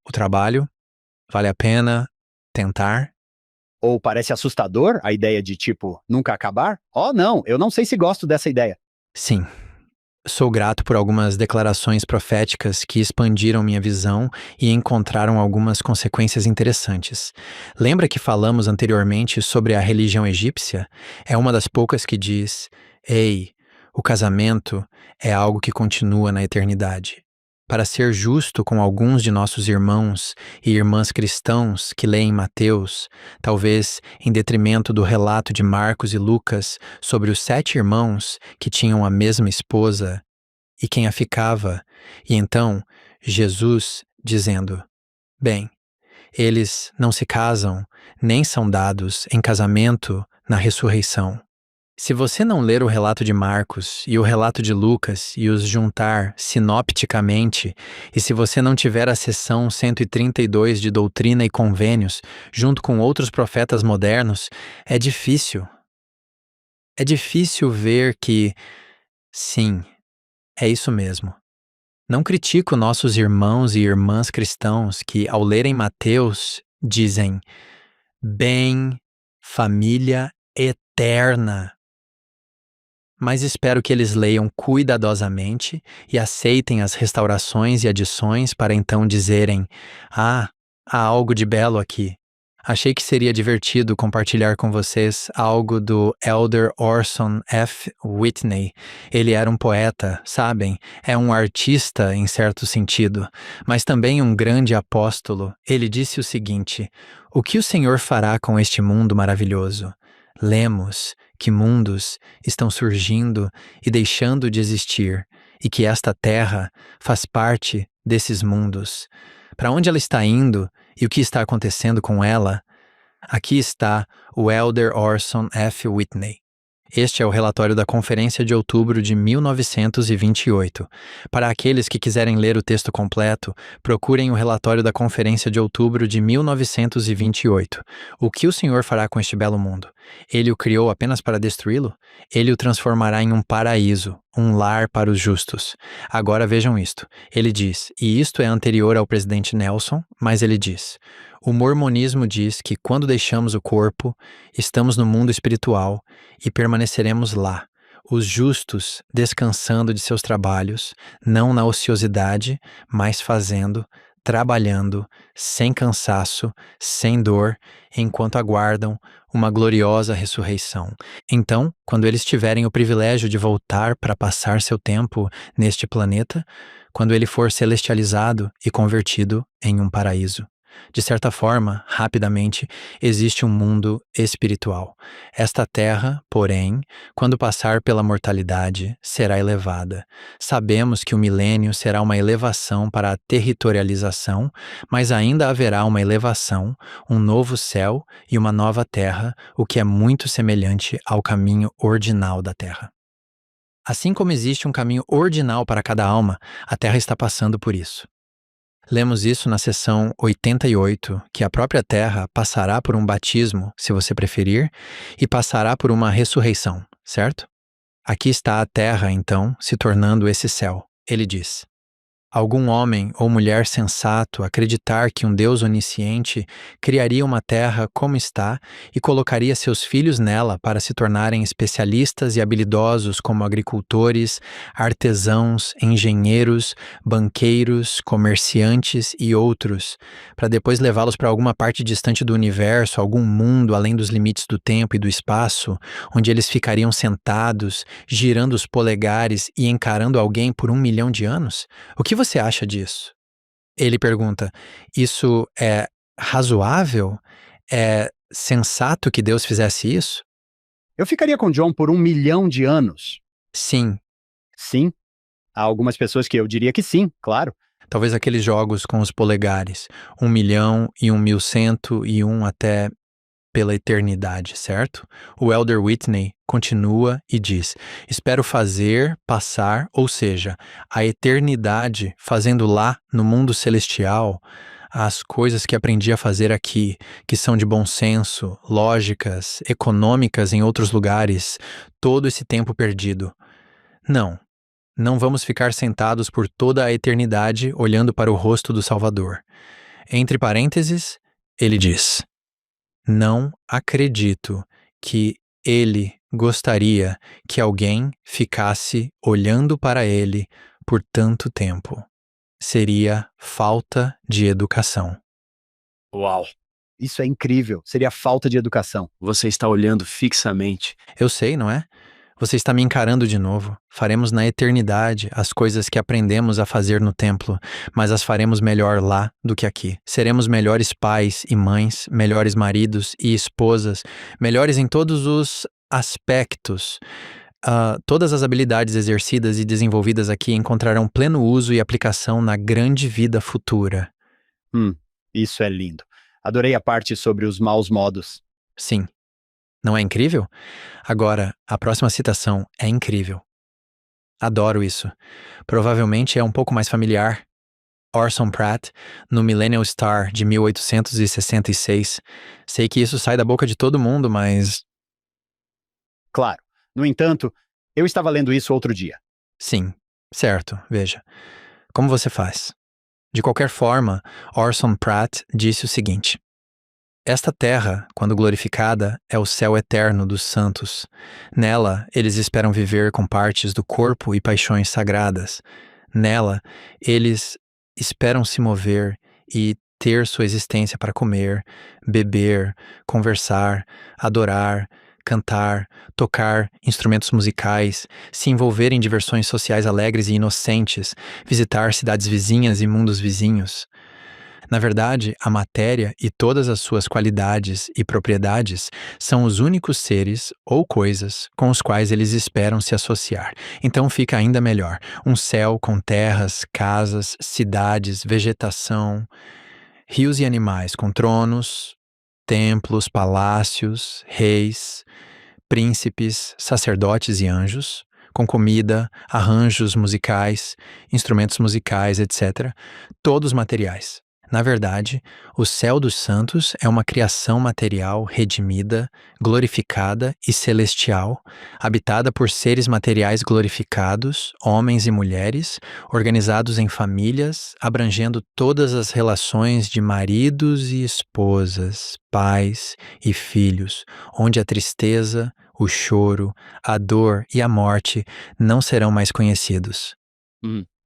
o trabalho? Vale a pena tentar? Ou parece assustador a ideia de, nunca acabar? Não, eu não sei se gosto dessa ideia. Sim. Sou grato por algumas declarações proféticas que expandiram minha visão e encontraram algumas consequências interessantes. Lembra que falamos anteriormente sobre a religião egípcia? É uma das poucas que diz: ei, o casamento é algo que continua na eternidade. Para ser justo com alguns de nossos irmãos e irmãs cristãos que leem Mateus, talvez em detrimento do relato de Marcos e Lucas sobre os 7 irmãos que tinham a mesma esposa e quem a ficava, e então Jesus dizendo: bem, Eles não se casam, nem são dados em casamento na ressurreição. Se você não ler o relato de Marcos e o relato de Lucas e os juntar sinopticamente, e se você não tiver a seção 132 de Doutrina e Convênios, junto com outros profetas modernos, é difícil. É difícil ver que, sim, é isso mesmo. Não critico nossos irmãos e irmãs cristãos que, ao lerem Mateus, dizem: bem, família eterna. Mas espero que eles leiam cuidadosamente e aceitem as restaurações e adições para então dizerem: há algo de belo aqui. Achei que seria divertido compartilhar com vocês algo do Elder Orson F. Whitney. Ele era um poeta, sabem? É um artista em certo sentido, mas também um grande apóstolo. Ele disse o seguinte: o que o Senhor fará com este mundo maravilhoso? Lemos que mundos estão surgindo e deixando de existir, e que esta terra faz parte desses mundos. Para onde ela está indo e o que está acontecendo com ela? Aqui está o Elder Orson F. Whitney. Este é o relatório da Conferência de Outubro de 1928. Para aqueles que quiserem ler o texto completo, procurem o relatório da Conferência de Outubro de 1928. O que o Senhor fará com este belo mundo? Ele o criou apenas para destruí-lo? Ele o transformará em um paraíso, um lar para os justos. Agora vejam isto. Ele diz, e isto é anterior ao presidente Nelson, mas ele diz: o mormonismo diz que quando deixamos o corpo, estamos no mundo espiritual e permaneceremos lá, os justos descansando de seus trabalhos, não na ociosidade, mas fazendo, trabalhando, sem cansaço, sem dor, enquanto aguardam uma gloriosa ressurreição. Então, quando eles tiverem o privilégio de voltar para passar seu tempo neste planeta, quando ele for celestializado e convertido em um paraíso. De certa forma, rapidamente, existe um mundo espiritual. Esta terra, porém, quando passar pela mortalidade, será elevada. Sabemos que o milênio será uma elevação para a territorialização, mas ainda haverá uma elevação, um novo céu e uma nova terra, o que é muito semelhante ao caminho ordinal da terra. Assim como existe um caminho ordinal para cada alma, a terra está passando por isso. Lemos isso na seção 88, que a própria terra passará por um batismo, se você preferir, e passará por uma ressurreição, certo? Aqui está a terra, então, se tornando esse céu. Ele diz: algum homem ou mulher sensato acreditar que um Deus onisciente criaria uma terra como está e colocaria seus filhos nela para se tornarem especialistas e habilidosos como agricultores, artesãos, engenheiros, banqueiros, comerciantes e outros, para depois levá-los para alguma parte distante do universo, algum mundo além dos limites do tempo e do espaço, onde eles ficariam sentados, girando os polegares e encarando alguém por 1 milhão de anos? O que você acha disso? Ele pergunta: isso é razoável? É sensato que Deus fizesse isso? Eu ficaria com John por 1 milhão de anos. Sim. Sim. Há algumas pessoas que eu diria que sim, claro. Talvez aqueles jogos com os polegares. 1 milhão e 1.101 até pela eternidade, certo? O Elder Whitney continua e diz: espero fazer, passar, ou seja, a eternidade fazendo lá no mundo celestial as coisas que aprendi a fazer aqui, que são de bom senso, lógicas, econômicas em outros lugares, todo esse tempo perdido. Não vamos ficar sentados por toda a eternidade olhando para o rosto do Salvador. Entre parênteses, ele diz: não acredito que ele gostaria que alguém ficasse olhando para ele por tanto tempo. Seria falta de educação. Uau! Isso é incrível. Seria falta de educação. Você está olhando fixamente. Eu sei, não é? Você está me encarando de novo. Faremos na eternidade as coisas que aprendemos a fazer no templo, mas as faremos melhor lá do que aqui. Seremos melhores pais e mães, melhores maridos e esposas, melhores em todos os aspectos. Todas as habilidades exercidas e desenvolvidas aqui encontrarão pleno uso e aplicação na grande vida futura. Isso é lindo. Adorei a parte sobre os maus modos. Sim. Não é incrível? Agora, a próxima citação é incrível. Adoro isso. Provavelmente é um pouco mais familiar. Orson Pratt, no Millennial Star de 1866. Sei que isso sai da boca de todo mundo, mas Claro. No entanto, eu estava lendo isso outro dia. sim, certo, veja. Como você faz? De qualquer forma, Orson Pratt disse o seguinte: esta terra, quando glorificada, é o céu eterno dos santos. Nela, eles esperam viver com partes do corpo e paixões sagradas. Nela, eles esperam se mover e ter sua existência para comer, beber, conversar, adorar, cantar, tocar instrumentos musicais, se envolver em diversões sociais alegres e inocentes, visitar cidades vizinhas e mundos vizinhos. Na verdade, a matéria e todas as suas qualidades e propriedades são os únicos seres ou coisas com os quais eles esperam se associar. Então fica ainda melhor: um céu com terras, casas, cidades, vegetação, rios e animais com tronos, templos, palácios, reis, príncipes, sacerdotes e anjos, com comida, arranjos musicais, instrumentos musicais, etc., todos materiais. Na verdade, o céu dos santos é uma criação material redimida, glorificada e celestial, habitada por seres materiais glorificados, homens e mulheres, organizados em famílias, abrangendo todas as relações de maridos e esposas, pais e filhos, onde a tristeza, o choro, a dor e a morte não serão mais conhecidos.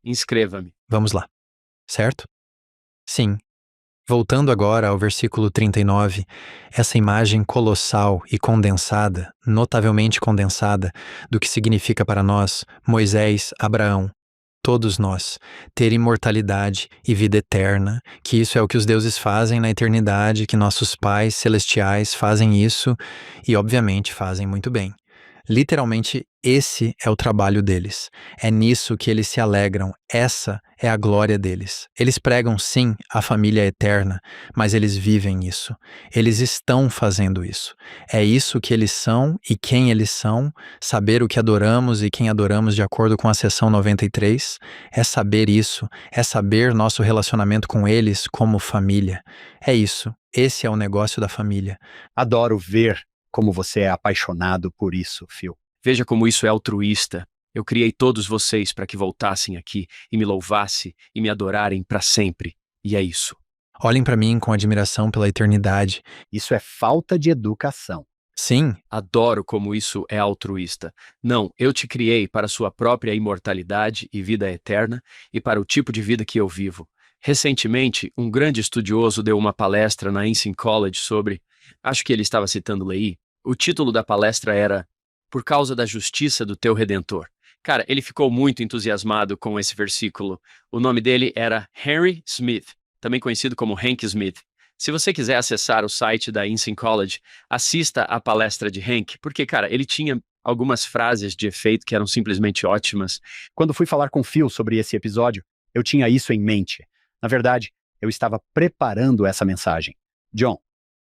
Inscreva-me. Vamos lá, certo? Sim. Voltando agora ao versículo 39, essa imagem colossal e condensada, notavelmente condensada, do que significa para nós, Moisés, Abraão, todos nós, ter imortalidade e vida eterna, que isso é o que os deuses fazem na eternidade, que nossos pais celestiais fazem isso e, obviamente, fazem muito bem. Literalmente, esse é o trabalho deles. É nisso que eles se alegram. Essa é a glória deles. Eles pregam, sim, a família eterna, mas eles vivem isso. Eles estão fazendo isso. É isso que eles são e quem eles são. Saber o que adoramos e quem adoramos de acordo com a seção 93 é saber isso. É saber nosso relacionamento com eles como família. É isso. Esse é o negócio da família. Adoro ver como você é apaixonado por isso, Phil. Veja como isso é altruísta. Eu criei todos vocês para que voltassem aqui e me louvassem e me adorarem para sempre. E é isso. Olhem para mim com admiração pela eternidade. Isso é falta de educação. Sim, Adoro como isso é altruísta. Não, eu te criei para sua própria imortalidade e vida eterna e para o tipo de vida que eu vivo. Recentemente, um grande estudioso deu uma palestra na Ensing College sobre, acho que ele estava citando Leí. O título da palestra era Por causa da justiça do teu Redentor. Cara, ele ficou muito entusiasmado com esse versículo. O nome dele era Henry Smith, também conhecido como Hank Smith. Se você quiser acessar o site da Ensing College, assista à palestra de Hank, porque, cara, ele tinha algumas frases de efeito que eram simplesmente ótimas. Quando fui falar com Phil sobre esse episódio, eu tinha isso em mente. Na verdade, eu estava preparando essa mensagem. John,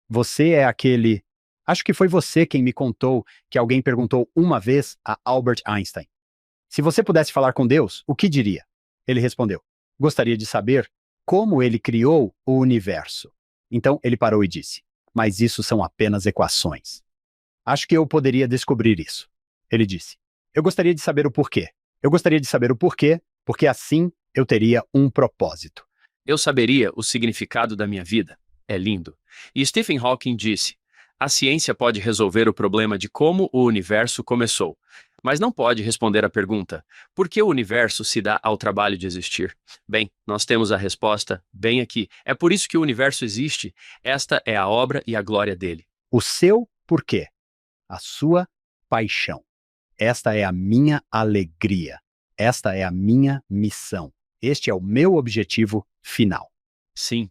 você é aquele... Acho que foi você quem me contou que alguém perguntou uma vez a Albert Einstein: se você pudesse falar com Deus, o que diria? Ele respondeu: gostaria de saber como ele criou o universo. Então ele parou e disse: mas isso são apenas equações. Acho que eu poderia descobrir isso. Ele disse: eu gostaria de saber o porquê. Eu gostaria de saber o porquê, porque assim eu teria um propósito. Eu saberia o significado da minha vida. É lindo. E Stephen Hawking disse: a ciência pode resolver o problema de como o universo começou, mas não pode responder à pergunta: por que o universo se dá ao trabalho de existir? Bem, nós temos a resposta bem aqui. É por isso que o universo existe. Esta é a obra e a glória dele. O seu porquê, a sua paixão. Esta é a minha alegria. Esta é a minha missão. Este é o meu objetivo final. Sim.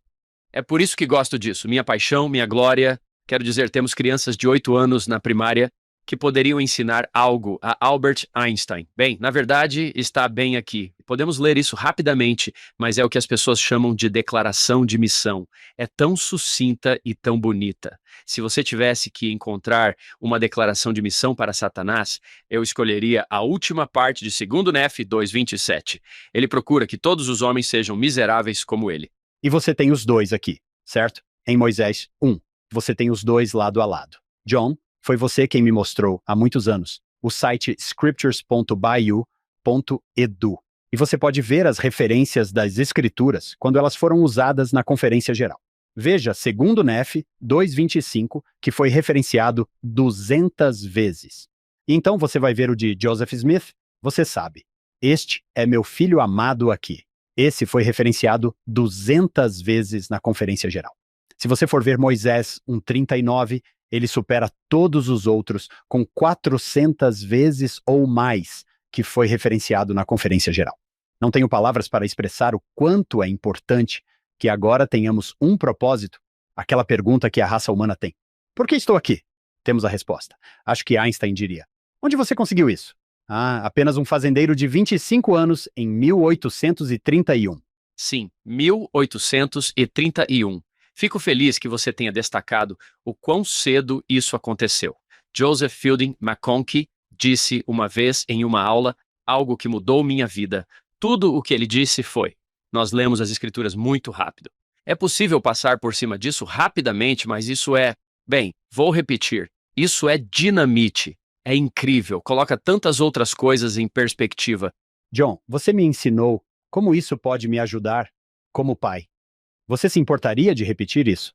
É por isso que gosto disso. Minha paixão, minha glória. Quero dizer, temos crianças de 8 anos na primária que poderiam ensinar algo a Albert Einstein. Bem, na verdade, está bem aqui. Podemos ler isso rapidamente, mas é o que as pessoas chamam de declaração de missão. É tão sucinta e tão bonita. Se você tivesse que encontrar uma declaração de missão para Satanás, eu escolheria a última parte de 2 Nef 2:27. Ele procura que todos os homens sejam miseráveis como ele. E você tem os dois aqui, certo? Em Moisés 1, você tem os dois lado a lado. John, foi você quem me mostrou, há muitos anos, o site scriptures.baiu.edu. E você pode ver as referências das escrituras quando elas foram usadas na Conferência Geral. Veja 2 Nef 2:25, que foi referenciado 200 vezes. E então você vai ver o de Joseph Smith, você sabe. Este é meu filho amado aqui. Esse foi referenciado 200 vezes na Conferência Geral. Se você for ver Moisés 1:39, ele supera todos os outros com 400 vezes ou mais que foi referenciado na Conferência Geral. Não tenho palavras para expressar o quanto é importante que agora tenhamos um propósito, aquela pergunta que a raça humana tem. Por que estou aqui? Temos a resposta. Acho que Einstein diria. Onde você conseguiu isso? Apenas um fazendeiro de 25 anos em 1831. Sim, 1831. Fico feliz que você tenha destacado o quão cedo isso aconteceu. Joseph Fielding McConkie disse uma vez em uma aula algo que mudou minha vida. Tudo o que ele disse foi: nós lemos as escrituras muito rápido. É possível passar por cima disso rapidamente, mas isso é... Bem, vou repetir. Isso é dinamite. É incrível. Coloca tantas outras coisas em perspectiva. John, você me ensinou como isso pode me ajudar como pai. Você se importaria de repetir isso?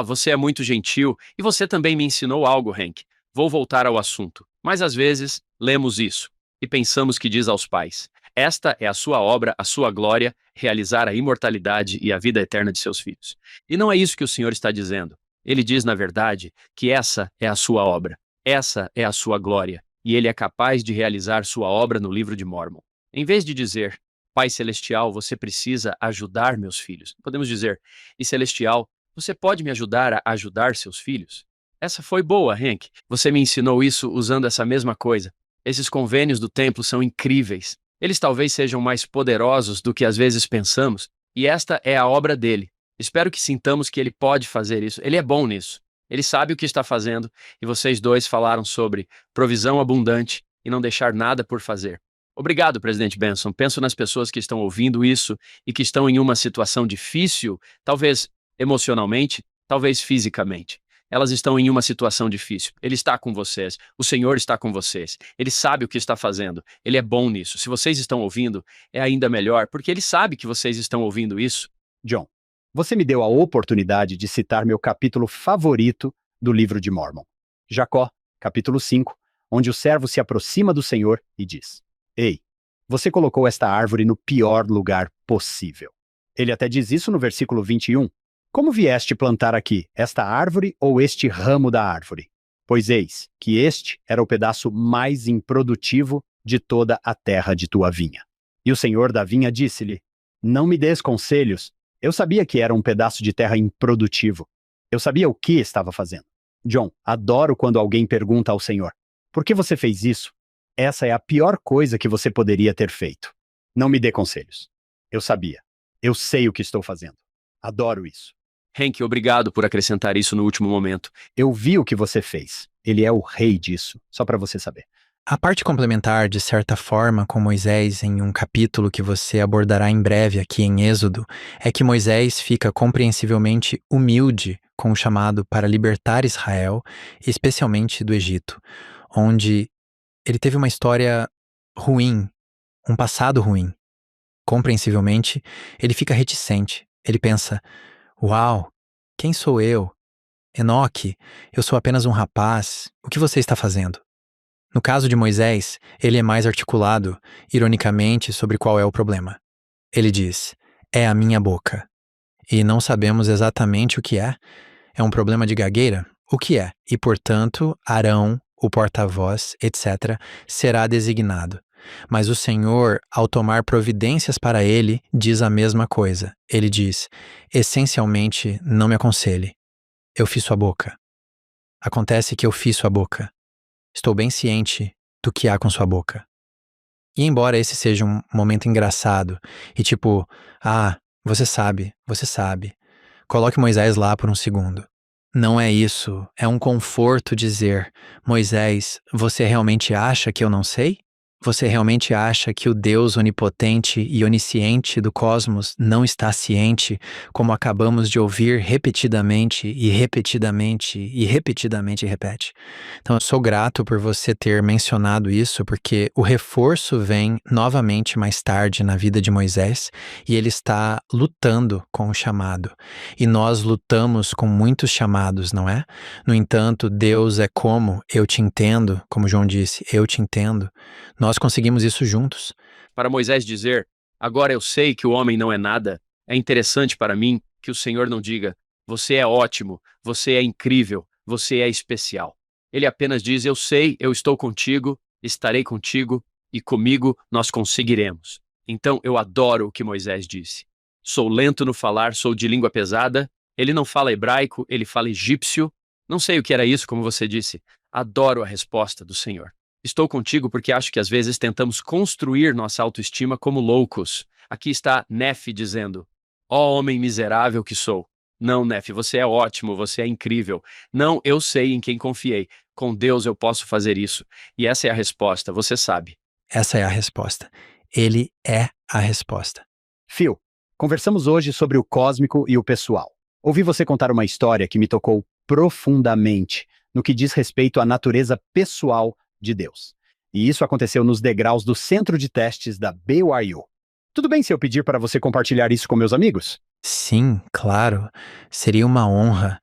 Você é muito gentil e você também me ensinou algo, Hank. Vou voltar ao assunto. Mas às vezes, lemos isso e pensamos que diz aos pais: esta é a sua obra, a sua glória, realizar a imortalidade e a vida eterna de seus filhos. E não é isso que o Senhor está dizendo. Ele diz, na verdade, que essa é a sua obra. Essa é a sua glória. E ele é capaz de realizar sua obra no livro de Mórmon. Em vez de dizer: Pai Celestial, você precisa ajudar meus filhos, podemos dizer: e Celestial, você pode me ajudar a ajudar seus filhos? Essa foi boa, Hank. Você me ensinou isso usando essa mesma coisa. Esses convênios do templo são incríveis. Eles talvez sejam mais poderosos do que às vezes pensamos, e esta é a obra dele. Espero que sintamos que ele pode fazer isso. Ele é bom nisso. Ele sabe o que está fazendo, e vocês dois falaram sobre provisão abundante e não deixar nada por fazer. Obrigado, Presidente Benson. Penso nas pessoas que estão ouvindo isso e que estão em uma situação difícil, talvez emocionalmente, talvez fisicamente. Elas estão em uma situação difícil. Ele está com vocês. O Senhor está com vocês. Ele sabe o que está fazendo. Ele é bom nisso. Se vocês estão ouvindo, é ainda melhor, porque ele sabe que vocês estão ouvindo isso. John, você me deu a oportunidade de citar meu capítulo favorito do livro de Mórmon. Jacó, capítulo 5, onde o servo se aproxima do Senhor e diz: Ei, você colocou esta árvore no pior lugar possível. Ele até diz isso no versículo 21. Como vieste plantar aqui, esta árvore ou este ramo da árvore? Pois eis que este era o pedaço mais improdutivo de toda a terra de tua vinha. E o senhor da vinha disse-lhe: Não me des conselhos. Eu sabia que era um pedaço de terra improdutivo. Eu sabia o que estava fazendo. John, adoro quando alguém pergunta ao Senhor: Por que você fez isso? Essa é a pior coisa que você poderia ter feito. Não me dê conselhos. Eu sabia. Eu sei o que estou fazendo. Adoro isso. Hank, obrigado por acrescentar isso no último momento. Eu vi o que você fez. Ele é o rei disso, só para você saber. A parte complementar, de certa forma, com Moisés em um capítulo que você abordará em breve aqui em Êxodo, é que Moisés fica compreensivelmente humilde com o chamado para libertar Israel, especialmente do Egito, onde ele teve uma história ruim, um passado ruim. Compreensivelmente, ele fica reticente. Ele pensa: Uau, quem sou eu? Enoque, eu sou apenas um rapaz. O que você está fazendo? No caso de Moisés, ele é mais articulado, ironicamente, sobre qual é o problema. Ele diz: é a minha boca. E não sabemos exatamente o que é. É um problema de gagueira? O que é? E, portanto, Arão, o porta-voz, etc., será designado. Mas o Senhor, ao tomar providências para ele, diz a mesma coisa. Ele diz: essencialmente, não me aconselhe. Eu fiz sua boca. Acontece que eu fiz sua boca. Estou bem ciente do que há com sua boca. E embora esse seja um momento engraçado, e tipo, você sabe, coloque Moisés lá por um segundo. Não é isso, é um conforto dizer, Moisés, você realmente acha que eu não sei? Você realmente acha que o Deus onipotente e onisciente do cosmos não está ciente, como acabamos de ouvir repetidamente e repetidamente e repetidamente repete? Então, eu sou grato por você ter mencionado isso, porque o reforço vem novamente mais tarde na vida de Moisés e ele está lutando com o chamado. E nós lutamos com muitos chamados, não é? No entanto, Deus é como eu te entendo, como João disse, eu te entendo. Nós conseguimos isso juntos. Para Moisés dizer, agora eu sei que o homem não é nada, é interessante para mim que o Senhor não diga, você é ótimo, você é incrível, você é especial. Ele apenas diz, eu sei, eu estou contigo, estarei contigo e comigo nós conseguiremos. Então eu adoro o que Moisés disse. Sou lento no falar, sou de língua pesada. Ele não fala hebraico, ele fala egípcio. Não sei o que era isso, como você disse. Adoro a resposta do Senhor. Estou contigo porque acho que às vezes tentamos construir nossa autoestima como loucos. Aqui está Nefe dizendo, ó homem miserável que sou. Não, Nefe, você é ótimo, você é incrível. Não, eu sei em quem confiei. Com Deus eu posso fazer isso. E essa é a resposta, você sabe. Essa é a resposta. Ele é a resposta. Phil, conversamos hoje sobre o cósmico e o pessoal. Ouvi você contar uma história que me tocou profundamente no que diz respeito à natureza pessoal de Deus. E isso aconteceu nos degraus do centro de testes da BYU. Tudo bem se eu pedir para você compartilhar isso com meus amigos? Sim, claro. Seria uma honra.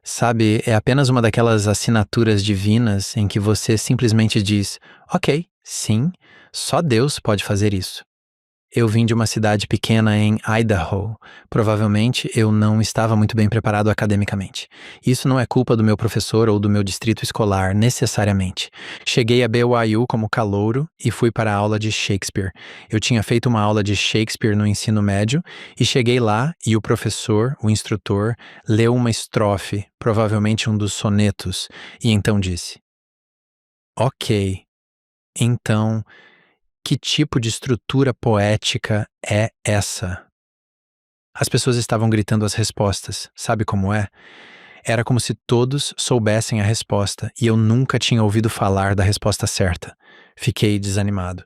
Sabe, é apenas uma daquelas assinaturas divinas em que você simplesmente diz: ok, sim, só Deus pode fazer isso. Eu vim de uma cidade pequena em Idaho. Provavelmente eu não estava muito bem preparado academicamente. Isso não é culpa do meu professor ou do meu distrito escolar, necessariamente. Cheguei a BYU como calouro e fui para a aula de Shakespeare. Eu tinha feito uma aula de Shakespeare no ensino médio e cheguei lá e o professor, o instrutor, leu uma estrofe, provavelmente um dos sonetos, e então disse: Ok, então. Que tipo de estrutura poética é essa? As pessoas estavam gritando as respostas, sabe como é? Era como se todos soubessem a resposta e eu nunca tinha ouvido falar da resposta certa. Fiquei desanimado.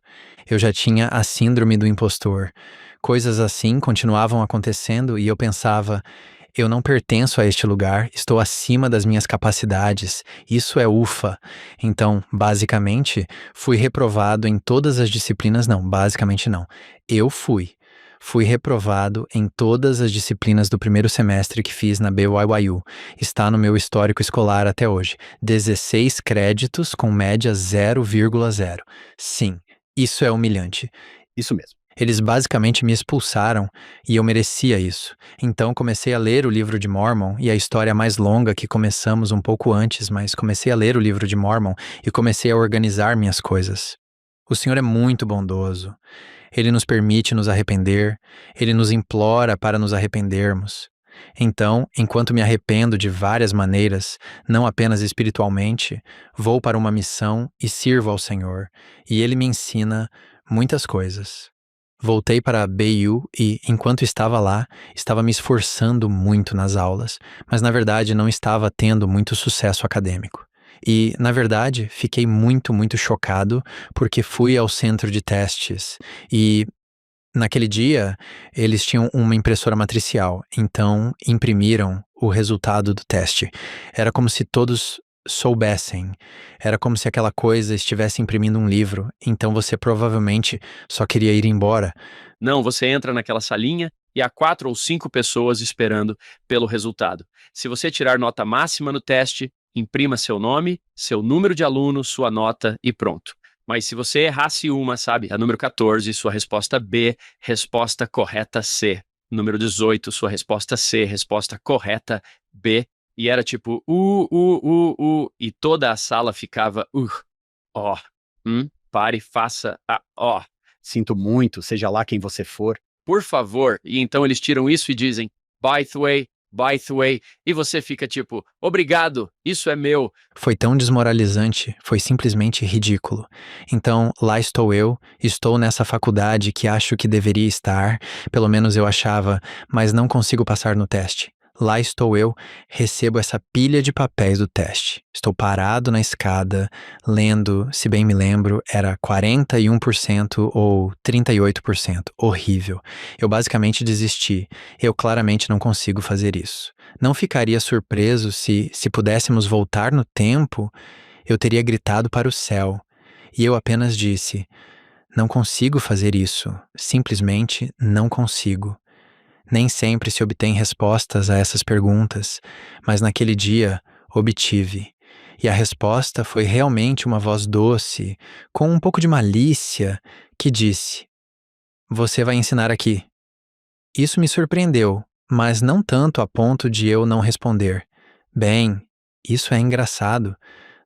Eu já tinha a síndrome do impostor. Coisas assim continuavam acontecendo e eu pensava: eu não pertenço a este lugar, estou acima das minhas capacidades, isso é ufa. Então, basicamente, fui reprovado em todas as disciplinas. Não, basicamente não. Eu fui. Fui reprovado em todas as disciplinas do primeiro semestre que fiz na BYU. Está no meu histórico escolar até hoje. 16 créditos com média 0,0. Sim, isso é humilhante. Isso mesmo. Eles basicamente me expulsaram e eu merecia isso. Então comecei a ler o livro de Mormon e a história mais longa que começamos um pouco antes, mas comecei a ler o livro de Mormon e comecei a organizar minhas coisas. O Senhor é muito bondoso. Ele nos permite nos arrepender, ele nos implora para nos arrependermos. Então, enquanto me arrependo de várias maneiras, não apenas espiritualmente, vou para uma missão e sirvo ao Senhor, e ele me ensina muitas coisas. Voltei para a BU e, enquanto estava lá, estava me esforçando muito nas aulas, mas na verdade não estava tendo muito sucesso acadêmico. E, na verdade, fiquei muito chocado porque fui ao centro de testes e, naquele dia, eles tinham uma impressora matricial, então imprimiram o resultado do teste. Era como se todos soubessem. Era como se aquela coisa estivesse imprimindo um livro, então você provavelmente só queria ir embora. Não, você entra naquela salinha e há 4 ou 5 pessoas esperando pelo resultado. Se você tirar nota máxima no teste, imprima seu nome, seu número de aluno, sua nota e pronto. Mas se você errasse uma, sabe, a número 14, sua resposta B, resposta correta C. Número 18, sua resposta C, resposta correta B. E era tipo, e toda a sala ficava, ó, pare, faça, ó. Sinto muito, seja lá quem você for. Por favor. E então eles tiram isso e dizem, by the way, by the way, e você fica tipo, obrigado, isso é meu. Foi tão desmoralizante, foi simplesmente ridículo. Então, lá estou nessa faculdade que acho que deveria estar, pelo menos eu achava, mas não consigo passar no teste. Lá estou eu, recebo essa pilha de papéis do teste. Estou parado na escada, lendo, se bem me lembro, era 41% ou 38%. Horrível. Eu basicamente desisti. Eu claramente não consigo fazer isso. Não ficaria surpreso se pudéssemos voltar no tempo, eu teria gritado para o céu. E eu apenas disse: não consigo fazer isso. Simplesmente não consigo. Nem sempre se obtém respostas a essas perguntas, mas naquele dia obtive. E a resposta foi realmente uma voz doce, com um pouco de malícia, que disse: você vai ensinar aqui. Isso me surpreendeu, mas não tanto a ponto de eu não responder. Bem, isso é engraçado.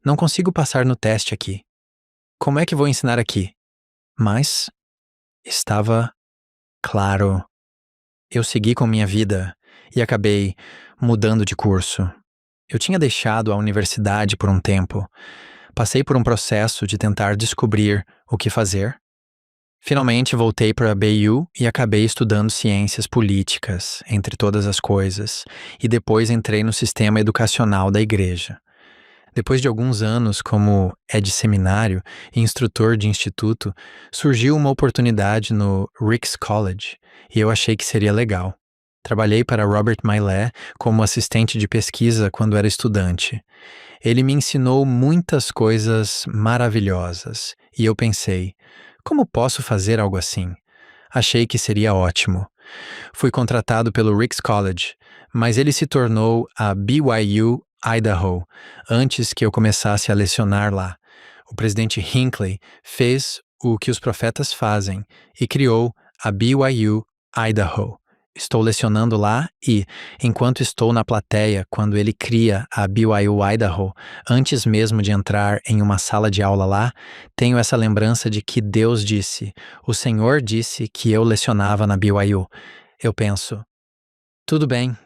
Não consigo passar no teste aqui. Como é que vou ensinar aqui? Mas estava claro. Eu segui com minha vida e acabei mudando de curso. Eu tinha deixado a universidade por um tempo. Passei por um processo de tentar descobrir o que fazer. Finalmente voltei para a BU e acabei estudando ciências políticas, entre todas as coisas, e depois entrei no sistema educacional da igreja. Depois de alguns anos como de seminário e instrutor de instituto, surgiu uma oportunidade no Ricks College e eu achei que seria legal. Trabalhei para Robert Maillet como assistente de pesquisa quando era estudante. Ele me ensinou muitas coisas maravilhosas e eu pensei, como posso fazer algo assim? Achei que seria ótimo. Fui contratado pelo Ricks College, mas ele se tornou a BYU Idaho antes que eu começasse a lecionar lá. O presidente Hinckley fez o que os profetas fazem e criou a BYU Idaho. Estou lecionando lá e, enquanto estou na plateia quando ele cria a BYU Idaho, antes mesmo de entrar em uma sala de aula lá, tenho essa lembrança de que Deus disse, o Senhor disse que eu lecionava na BYU. Eu penso, tudo bem,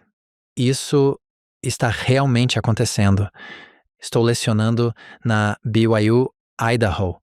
isso está realmente acontecendo. Estou lecionando na BYU Idaho.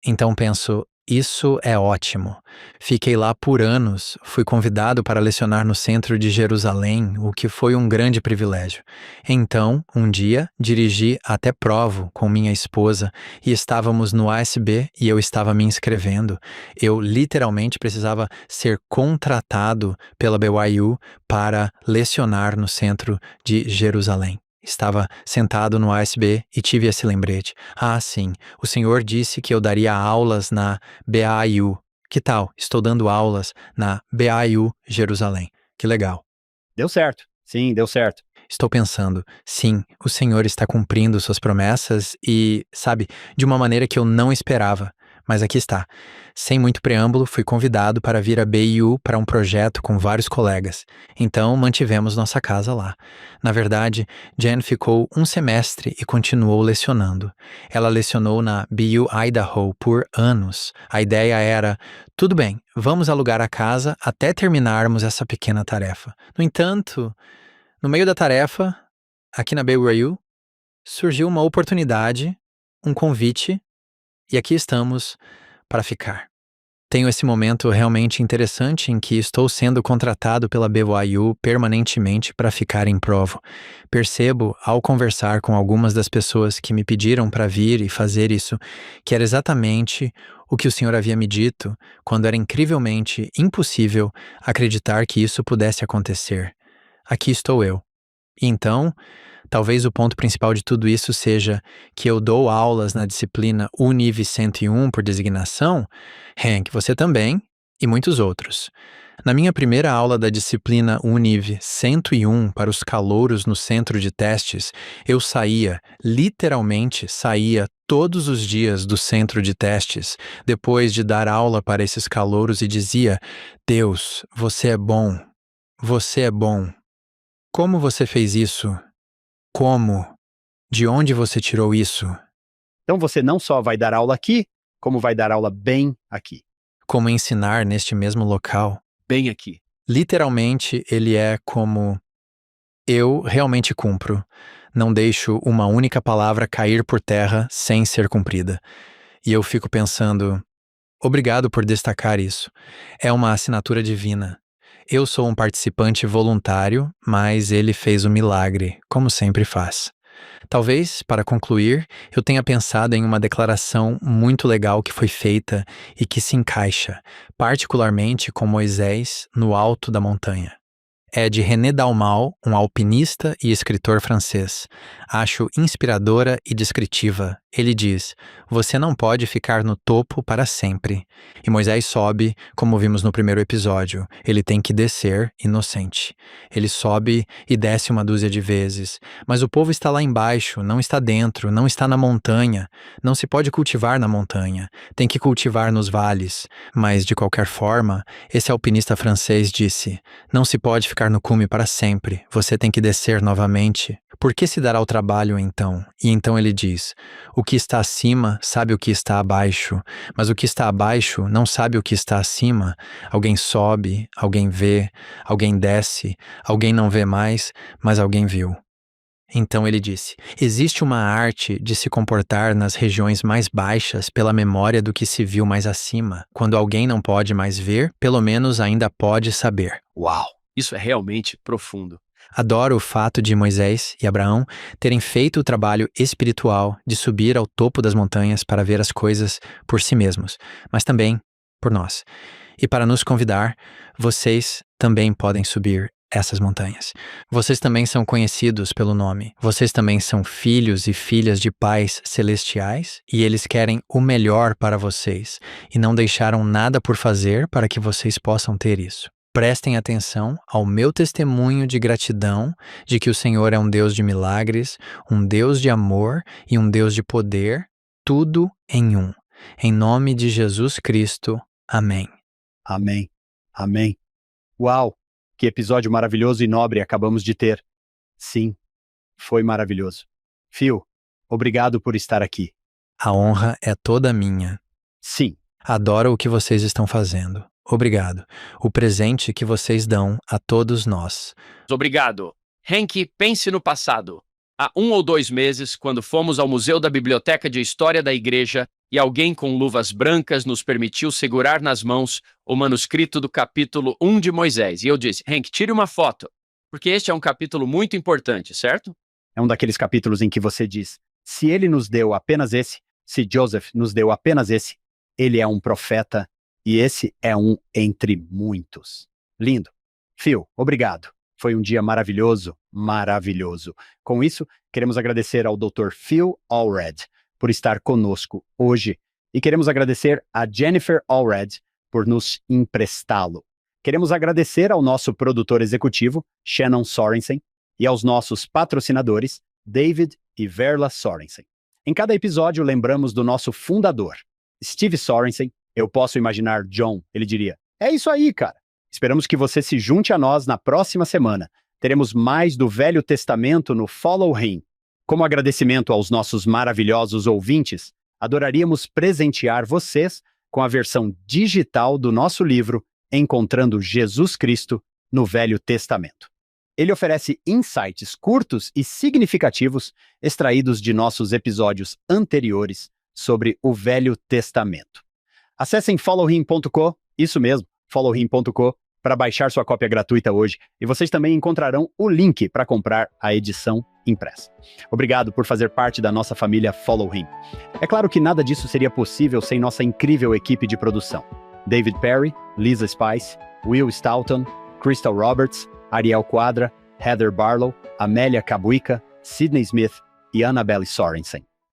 Então penso, isso é ótimo. Fiquei lá por anos, fui convidado para lecionar no centro de Jerusalém, o que foi um grande privilégio. Então, um dia, dirigi até Provo com minha esposa e estávamos no ASB e eu estava me inscrevendo. Eu literalmente precisava ser contratado pela BYU para lecionar no centro de Jerusalém. Estava sentado no ASB e tive esse lembrete. Ah, sim, o senhor disse que eu daria aulas na BAU. Que tal? Estou dando aulas na BAU Jerusalém. Que legal. Deu certo. Sim, deu certo. Estou pensando, sim, o senhor está cumprindo suas promessas e, sabe, de uma maneira que eu não esperava. Mas aqui está. Sem muito preâmbulo, fui convidado para vir a BU para um projeto com vários colegas. Então, mantivemos nossa casa lá. Na verdade, Jen ficou um semestre e continuou lecionando. Ela lecionou na BU Idaho por anos. A ideia era, tudo bem, vamos alugar a casa até terminarmos essa pequena tarefa. No entanto, no meio da tarefa, aqui na BYU, surgiu uma oportunidade, um convite, e aqui estamos para ficar. Tenho esse momento realmente interessante em que estou sendo contratado pela BYU permanentemente para ficar em Provo. Percebo, ao conversar com algumas das pessoas que me pediram para vir e fazer isso, que era exatamente o que o Senhor havia me dito, quando era incrivelmente impossível acreditar que isso pudesse acontecer. Aqui estou eu. E então, talvez o ponto principal de tudo isso seja que eu dou aulas na disciplina Univ 101 por designação, Hank, você também, e muitos outros. Na minha primeira aula da disciplina Univ 101 para os calouros no centro de testes, eu literalmente saía todos os dias do centro de testes, depois de dar aula para esses calouros e dizia, Deus, você é bom, você é bom. Como você fez isso? Como? De onde você tirou isso? Então você não só vai dar aula aqui, como vai dar aula bem aqui. Como ensinar neste mesmo local? Bem aqui. Literalmente, ele é como Eu realmente cumpro. Não deixo uma única palavra cair por terra sem ser cumprida. E eu fico pensando, obrigado por destacar isso. É uma assinatura divina. Eu sou um participante voluntário, mas ele fez o milagre, como sempre faz. Talvez, para concluir, eu tenha pensado em uma declaração muito legal que foi feita e que se encaixa, particularmente com Moisés no alto da montanha. É de René Dalmau, um alpinista e escritor francês. Acho inspiradora e descritiva. Ele diz: "Você não pode ficar no topo para sempre." E Moisés sobe, como vimos no primeiro episódio. Ele tem que descer inocente. Ele sobe e desce uma dúzia de vezes. Mas o povo está lá embaixo, não está dentro, não está na montanha. Não se pode cultivar na montanha. Tem que cultivar nos vales. Mas, de qualquer forma, esse alpinista francês disse: "Não se pode ficar no cume para sempre. Você tem que descer novamente. Por que se dará o trabalho então?" E então ele diz: "O que está acima sabe o que está abaixo, mas o que está abaixo não sabe o que está acima. Alguém sobe, alguém vê, alguém desce, alguém não vê mais, mas alguém viu." Então ele disse: "Existe uma arte de se comportar nas regiões mais baixas pela memória do que se viu mais acima. Quando alguém não pode mais ver, pelo menos ainda pode saber." Uau! Isso é realmente profundo. Adoro o fato de Moisés e Abraão terem feito o trabalho espiritual de subir ao topo das montanhas para ver as coisas por si mesmos, mas também por nós. E para nos convidar, vocês também podem subir essas montanhas. Vocês também são conhecidos pelo nome. Vocês também são filhos e filhas de pais celestiais e eles querem o melhor para vocês e não deixaram nada por fazer para que vocês possam ter isso. Prestem atenção ao meu testemunho de gratidão de que o Senhor é um Deus de milagres, um Deus de amor e um Deus de poder, tudo em um. Em nome de Jesus Cristo. Amém. Amém. Amém. Uau! Que episódio maravilhoso e nobre acabamos de ter. Sim, foi maravilhoso. Phil, obrigado por estar aqui. A honra é toda minha. Sim. Adoro o que vocês estão fazendo. Obrigado. O presente que vocês dão a todos nós. Obrigado. Hank, pense no passado. Há 1 ou 2 meses, quando fomos ao Museu da Biblioteca de História da Igreja e alguém com luvas brancas nos permitiu segurar nas mãos o manuscrito do capítulo 1 de Moisés. E eu disse: Hank, tire uma foto, porque este é um capítulo muito importante, certo? É um daqueles capítulos em que você diz: se ele nos deu apenas esse, se Joseph nos deu apenas esse, ele é um profeta e esse é um entre muitos. Lindo. Phil, obrigado. Foi um dia maravilhoso, maravilhoso. Com isso, queremos agradecer ao Dr. Phil Allred por estar conosco hoje e queremos agradecer a Jennifer Allred por nos emprestá-lo. Queremos agradecer ao nosso produtor executivo, Shannon Sorensen, e aos nossos patrocinadores, David e Verla Sorensen. Em cada episódio, lembramos do nosso fundador, Steve Sorensen. Eu posso imaginar John, ele diria: "É isso aí, cara." Esperamos que você se junte a nós na próxima semana. Teremos mais do Velho Testamento no Follow Him. Como agradecimento aos nossos maravilhosos ouvintes, adoraríamos presentear vocês com a versão digital do nosso livro Encontrando Jesus Cristo no Velho Testamento. Ele oferece insights curtos e significativos extraídos de nossos episódios anteriores sobre o Velho Testamento. Acessem followhim.co, isso mesmo, followhim.co, para baixar sua cópia gratuita hoje, e vocês também encontrarão o link para comprar a edição impressa. Obrigado por fazer parte da nossa família Follow Him. É claro que nada disso seria possível sem nossa incrível equipe de produção. David Perry, Lisa Spice, Will Stoughton, Crystal Roberts, Ariel Quadra, Heather Barlow, Amélia Cabuica, Sidney Smith e Annabelle Sorensen.